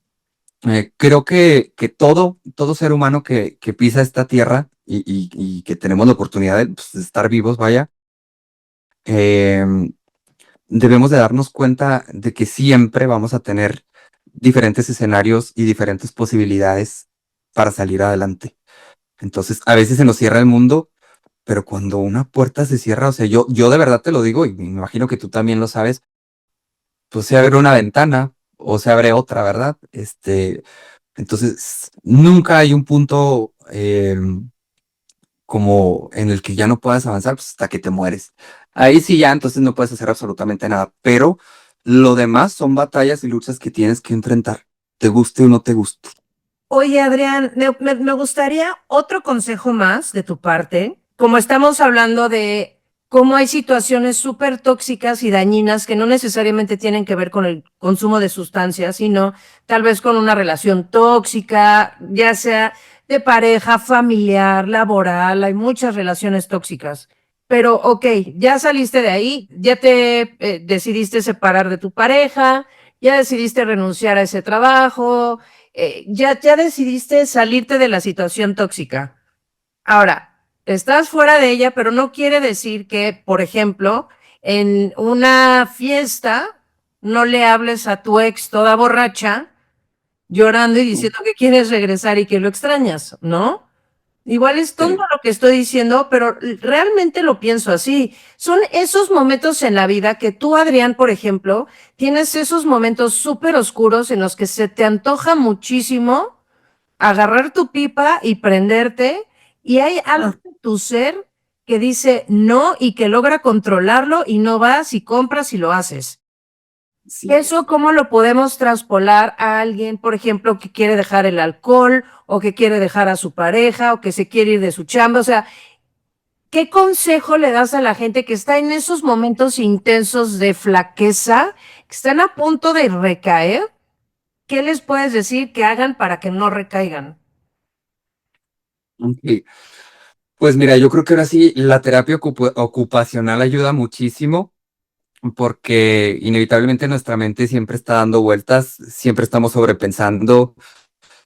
creo que todo ser humano que pisa esta tierra y que tenemos la oportunidad de, pues, de estar vivos, vaya, em, debemos de darnos cuenta de que siempre vamos a tener diferentes escenarios y diferentes posibilidades para salir adelante. Entonces, a veces se nos cierra el mundo, pero cuando una puerta se cierra, o sea, yo de verdad te lo digo y me imagino que tú también lo sabes, pues se abre una ventana o se abre otra, ¿verdad? Entonces, nunca hay un punto como en el que ya no puedas avanzar, pues hasta que te mueres. Ahí sí ya, entonces no puedes hacer absolutamente nada, pero lo demás son batallas y luchas que tienes que enfrentar, te guste o no te guste. Oye, Adrián, me gustaría otro consejo más de tu parte. Como estamos hablando de cómo hay situaciones súper tóxicas y dañinas que no necesariamente tienen que ver con el consumo de sustancias, sino tal vez con una relación tóxica, ya sea de pareja, familiar, laboral, hay muchas relaciones tóxicas. Pero, ok, ya saliste de ahí, ya te decidiste separar de tu pareja, ya decidiste renunciar a ese trabajo, ya decidiste salirte de la situación tóxica. Ahora, estás fuera de ella, pero no quiere decir que, por ejemplo, en una fiesta no le hables a tu ex toda borracha, llorando y diciendo que quieres regresar y que lo extrañas, ¿no? Igual es tonto Sí. lo que estoy diciendo, pero realmente lo pienso así. Son esos momentos en la vida que tú, Adrián, por ejemplo, tienes esos momentos súper oscuros en los que se te antoja muchísimo agarrar tu pipa y prenderte, y hay algo en tu ser que dice no y que logra controlarlo y no vas y compras y lo haces. Sí. ¿Eso cómo lo podemos traspolar a alguien, por ejemplo, que quiere dejar el alcohol o que quiere dejar a su pareja o que se quiere ir de su chamba? O sea, ¿qué consejo le das a la gente que está en esos momentos intensos de flaqueza, que están a punto de recaer? ¿Qué les puedes decir que hagan para que no recaigan? Ok. Pues mira, yo creo que ahora sí la terapia ocupacional ayuda muchísimo porque inevitablemente nuestra mente siempre está dando vueltas, siempre estamos sobrepensando,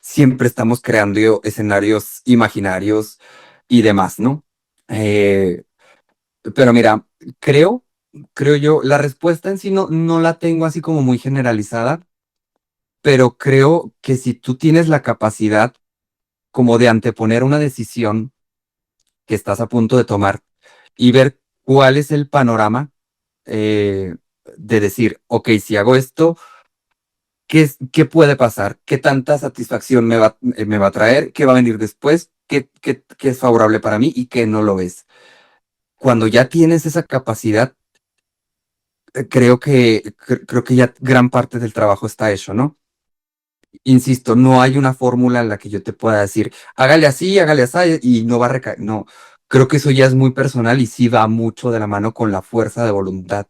siempre estamos creando escenarios imaginarios y demás, ¿no? Eh, pero mira, creo, creo yo, la respuesta en sí no la tengo así como muy generalizada, pero creo que si tú tienes la capacidad como de anteponer una decisión que estás a punto de tomar y ver cuál es el panorama eh, de decir, ok, si hago esto, ¿qué puede pasar? ¿Qué tanta satisfacción me va a traer? ¿Qué va a venir después? ¿Qué es favorable para mí y qué no lo es? Cuando ya tienes esa capacidad, creo que ya gran parte del trabajo está hecho, ¿no? Insisto, no hay una fórmula en la que yo te pueda decir, hágale así y no va a recaer. No, creo que eso ya es muy personal y sí va mucho de la mano con la fuerza de voluntad.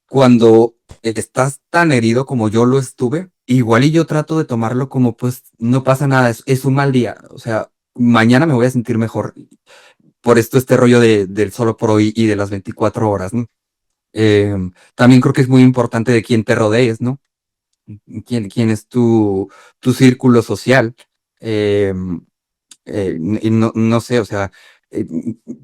Cuando estás tan herido como yo lo estuve, igual y yo trato de tomarlo como pues no pasa nada, es un mal día. O sea, mañana me voy a sentir mejor. Por esto este rollo del solo por hoy y de las 24 horas, ¿no? También creo que es muy importante de quién te rodees, ¿no? ¿Quién es tu círculo social? Eh, y no sé, o sea, eh,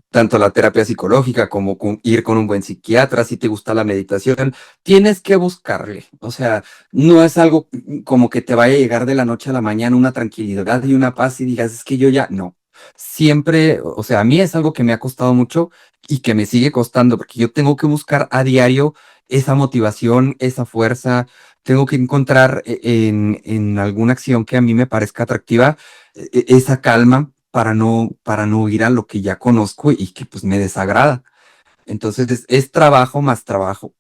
tanto la terapia psicológica como ir con un buen psiquiatra, si te gusta la meditación, tienes que buscarle. O sea, no es algo como que te vaya a llegar de la noche a la mañana una tranquilidad y una paz y digas, es que yo ya no. Siempre, o sea, a mí es algo que me ha costado mucho y que me sigue costando porque yo tengo que buscar a diario esa motivación, esa fuerza, tengo que encontrar en alguna acción que a mí me parezca atractiva esa calma para no ir a lo que ya conozco y que pues me desagrada. Entonces es trabajo más trabajo.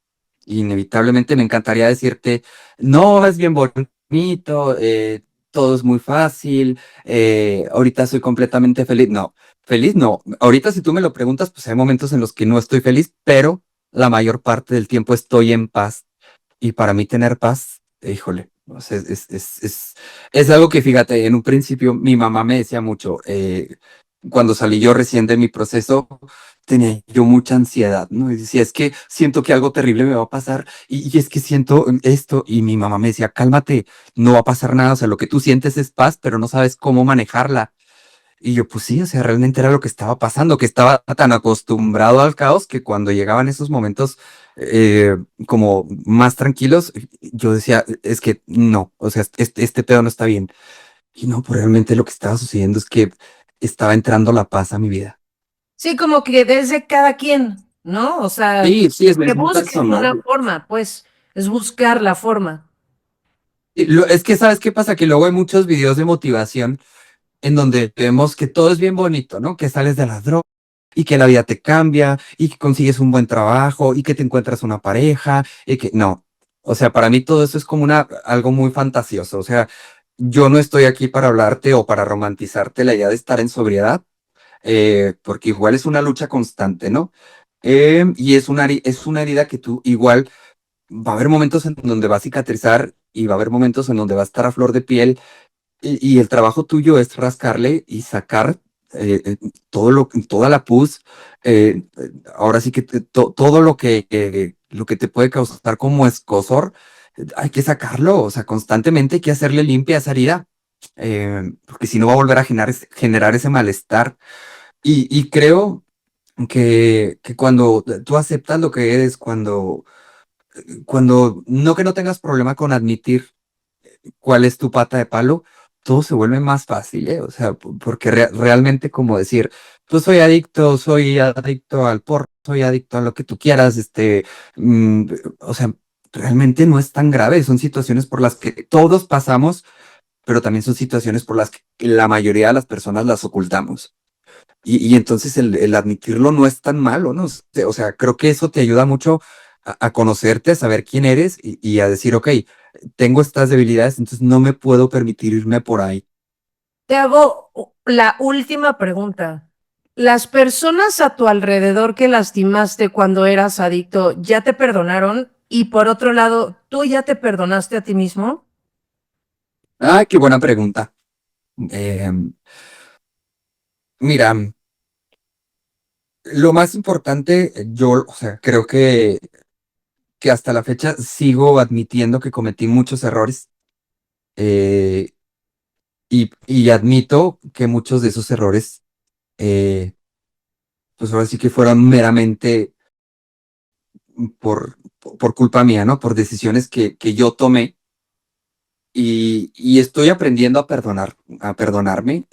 Inevitablemente me encantaría decirte, no, es bien bonito, todo es muy fácil, ahorita soy completamente feliz. No, Feliz, no. Ahorita si tú me lo preguntas, pues hay momentos en los que no estoy feliz, pero la mayor parte del tiempo estoy en paz. Y para mí tener paz, híjole, o sea, es algo que fíjate, en un principio mi mamá me decía mucho, cuando salí yo recién de mi proceso, tenía yo mucha ansiedad, ¿no? Y decía, es que siento que algo terrible me va a pasar y es que siento esto y mi mamá me decía, cálmate, no va a pasar nada, o sea, lo que tú sientes es paz, pero no sabes cómo manejarla. Y yo, pues sí, o sea, realmente era lo que estaba pasando, que estaba tan acostumbrado al caos que cuando llegaban esos momentos eh, como más tranquilos, yo decía, es que no, o sea, este pedo no está bien. Y no, pues realmente lo que estaba sucediendo es que estaba entrando la paz a mi vida. Sí, como que desde cada quien, ¿no? O sea, Sí, sí, que es muy busquen una personal. forma, pues, es buscar la forma. Y es que, ¿sabes qué pasa? Que luego hay muchos videos de motivación en donde vemos que todo es bien bonito, ¿no? Que sales de las drogas y que la vida te cambia y que consigues un buen trabajo y que te encuentras una pareja y que no. O sea, para mí todo eso es como algo muy fantasioso. O sea, yo no estoy aquí para hablarte o para romantizarte la idea de estar en sobriedad, porque igual es una lucha constante, ¿no? Y es una herida que tú igual va a haber momentos en donde va a cicatrizar y va a haber momentos en donde va a estar a flor de piel y el trabajo tuyo es rascarle y sacar toda la pus, ahora sí que todo lo que te puede causar como escozor, hay que sacarlo, o sea, constantemente hay que hacerle limpia a esa herida, porque si no va a volver a generar ese malestar. Y creo que cuando tú aceptas lo que eres, cuando no que no tengas problema con admitir cuál es tu pata de palo, todo se vuelve más fácil, ¿eh? O sea, porque realmente como decir, pues soy adicto al porro, soy adicto a lo que tú quieras, mm, o sea, realmente no es tan grave, son situaciones por las que todos pasamos, pero también son situaciones por las que la mayoría de las personas las ocultamos. Y entonces el admitirlo no es tan malo, ¿no? O sea, creo que eso te ayuda mucho a conocerte, a saber quién eres y a decir, ok, tengo estas debilidades, entonces no me puedo permitir irme por ahí. Te hago la última pregunta. ¿Las personas a tu alrededor que lastimaste cuando eras adicto ya te perdonaron? Y por otro lado, ¿tú ya te perdonaste a ti mismo? Ah, qué buena pregunta. Eh, mira, lo más importante, yo, o sea, creo que hasta la fecha sigo admitiendo que cometí muchos errores eh, y admito que muchos de esos errores, eh, pues ahora sí que fueron meramente por culpa mía, ¿no? Por decisiones que yo tomé y estoy aprendiendo a perdonarme.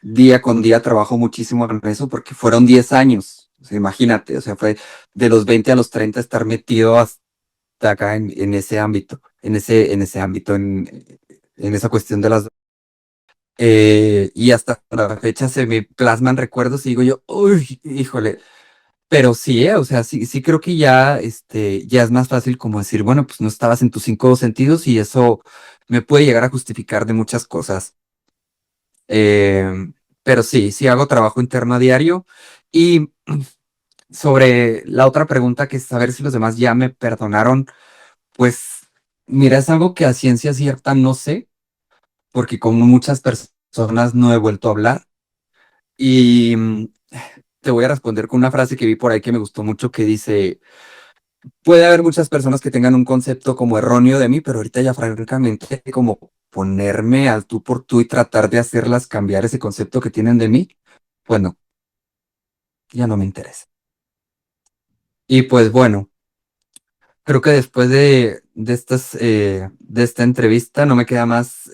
Día con día trabajo muchísimo en eso porque fueron 10 años. O sea, imagínate, o sea, fue de los 20 a los 30 estar metido hasta acá en ese ámbito, en ese ámbito, en esa cuestión de las... y hasta la fecha se me plasman recuerdos y digo yo, uy, híjole, pero sí, o sea, sí creo que ya, ya es más fácil como decir, bueno, pues no estabas en tus cinco sentidos y eso me puede llegar a justificar de muchas cosas. Pero sí hago trabajo interno a diario. Y sobre la otra pregunta, que es saber si los demás ya me perdonaron, pues mira, es algo que a ciencia cierta no sé, porque con muchas personas no he vuelto a hablar. Y te voy a responder con una frase que vi por ahí que me gustó mucho, que dice... Puede haber muchas personas que tengan un concepto como erróneo de mí, pero ahorita ya francamente como ponerme al tú por tú y tratar de hacerlas cambiar ese concepto que tienen de mí, pues no, ya no me interesa. Y pues bueno, creo que después de esta entrevista no me queda más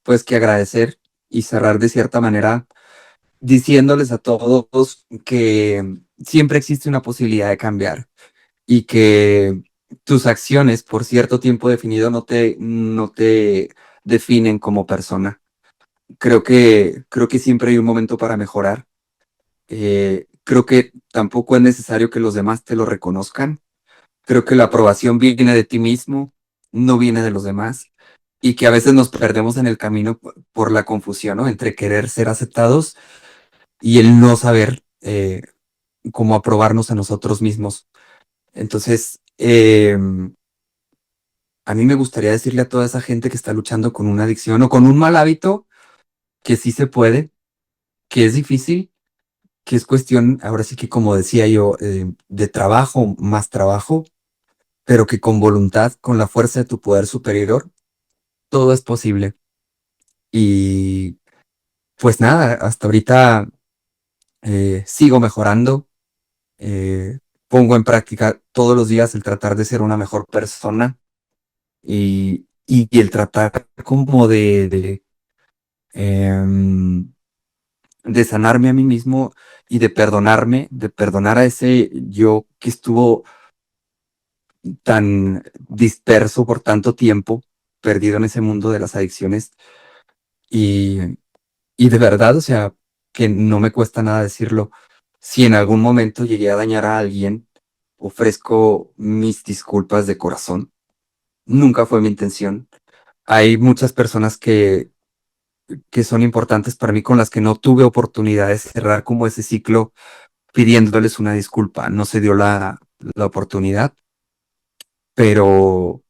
pues que agradecer y cerrar de cierta manera diciéndoles a todos que siempre existe una posibilidad de cambiar y que tus acciones por cierto tiempo definido no te definen como persona. Creo que siempre hay un momento para mejorar. Creo que tampoco es necesario que los demás te lo reconozcan. Creo que la aprobación viene de ti mismo, no viene de los demás. Y que a veces nos perdemos en el camino por la confusión, ¿no? Entre querer ser aceptados y el no saber cómo aprobarnos a nosotros mismos. Entonces, a mí me gustaría decirle a toda esa gente que está luchando con una adicción o con un mal hábito que sí se puede, que es difícil, que es cuestión, ahora sí que como decía yo, de trabajo, más trabajo, pero que con voluntad, con la fuerza de tu poder superior, todo es posible. Y pues nada, hasta ahorita sigo mejorando, pongo en práctica todos los días el tratar de ser una mejor persona y el tratar como em, de sanarme a mí mismo y de perdonarme, de perdonar a ese yo que estuvo tan disperso por tanto tiempo, perdido en ese mundo de las adicciones. Y, y de verdad, o sea, que no me cuesta nada decirlo. Si en algún momento llegué a dañar a alguien, ofrezco mis disculpas de corazón. Nunca fue mi intención. Hay muchas personas que son importantes para mí con las que no tuve oportunidad de cerrar como ese ciclo pidiéndoles una disculpa. No se dio la oportunidad, pero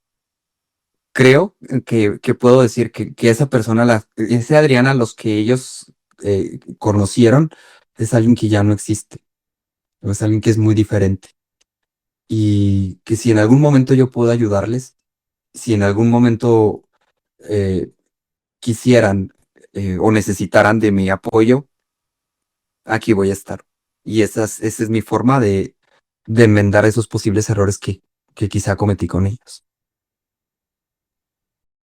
creo que puedo decir que esa persona, ese Adrián a los que ellos conocieron, es alguien que ya no existe, es alguien que es muy diferente. Y que si en algún momento yo puedo ayudarles, si en algún momento eh, quisieran o necesitaran de mi apoyo, aquí voy a estar. Y esa es mi forma de enmendar esos posibles errores que quizá cometí con ellos.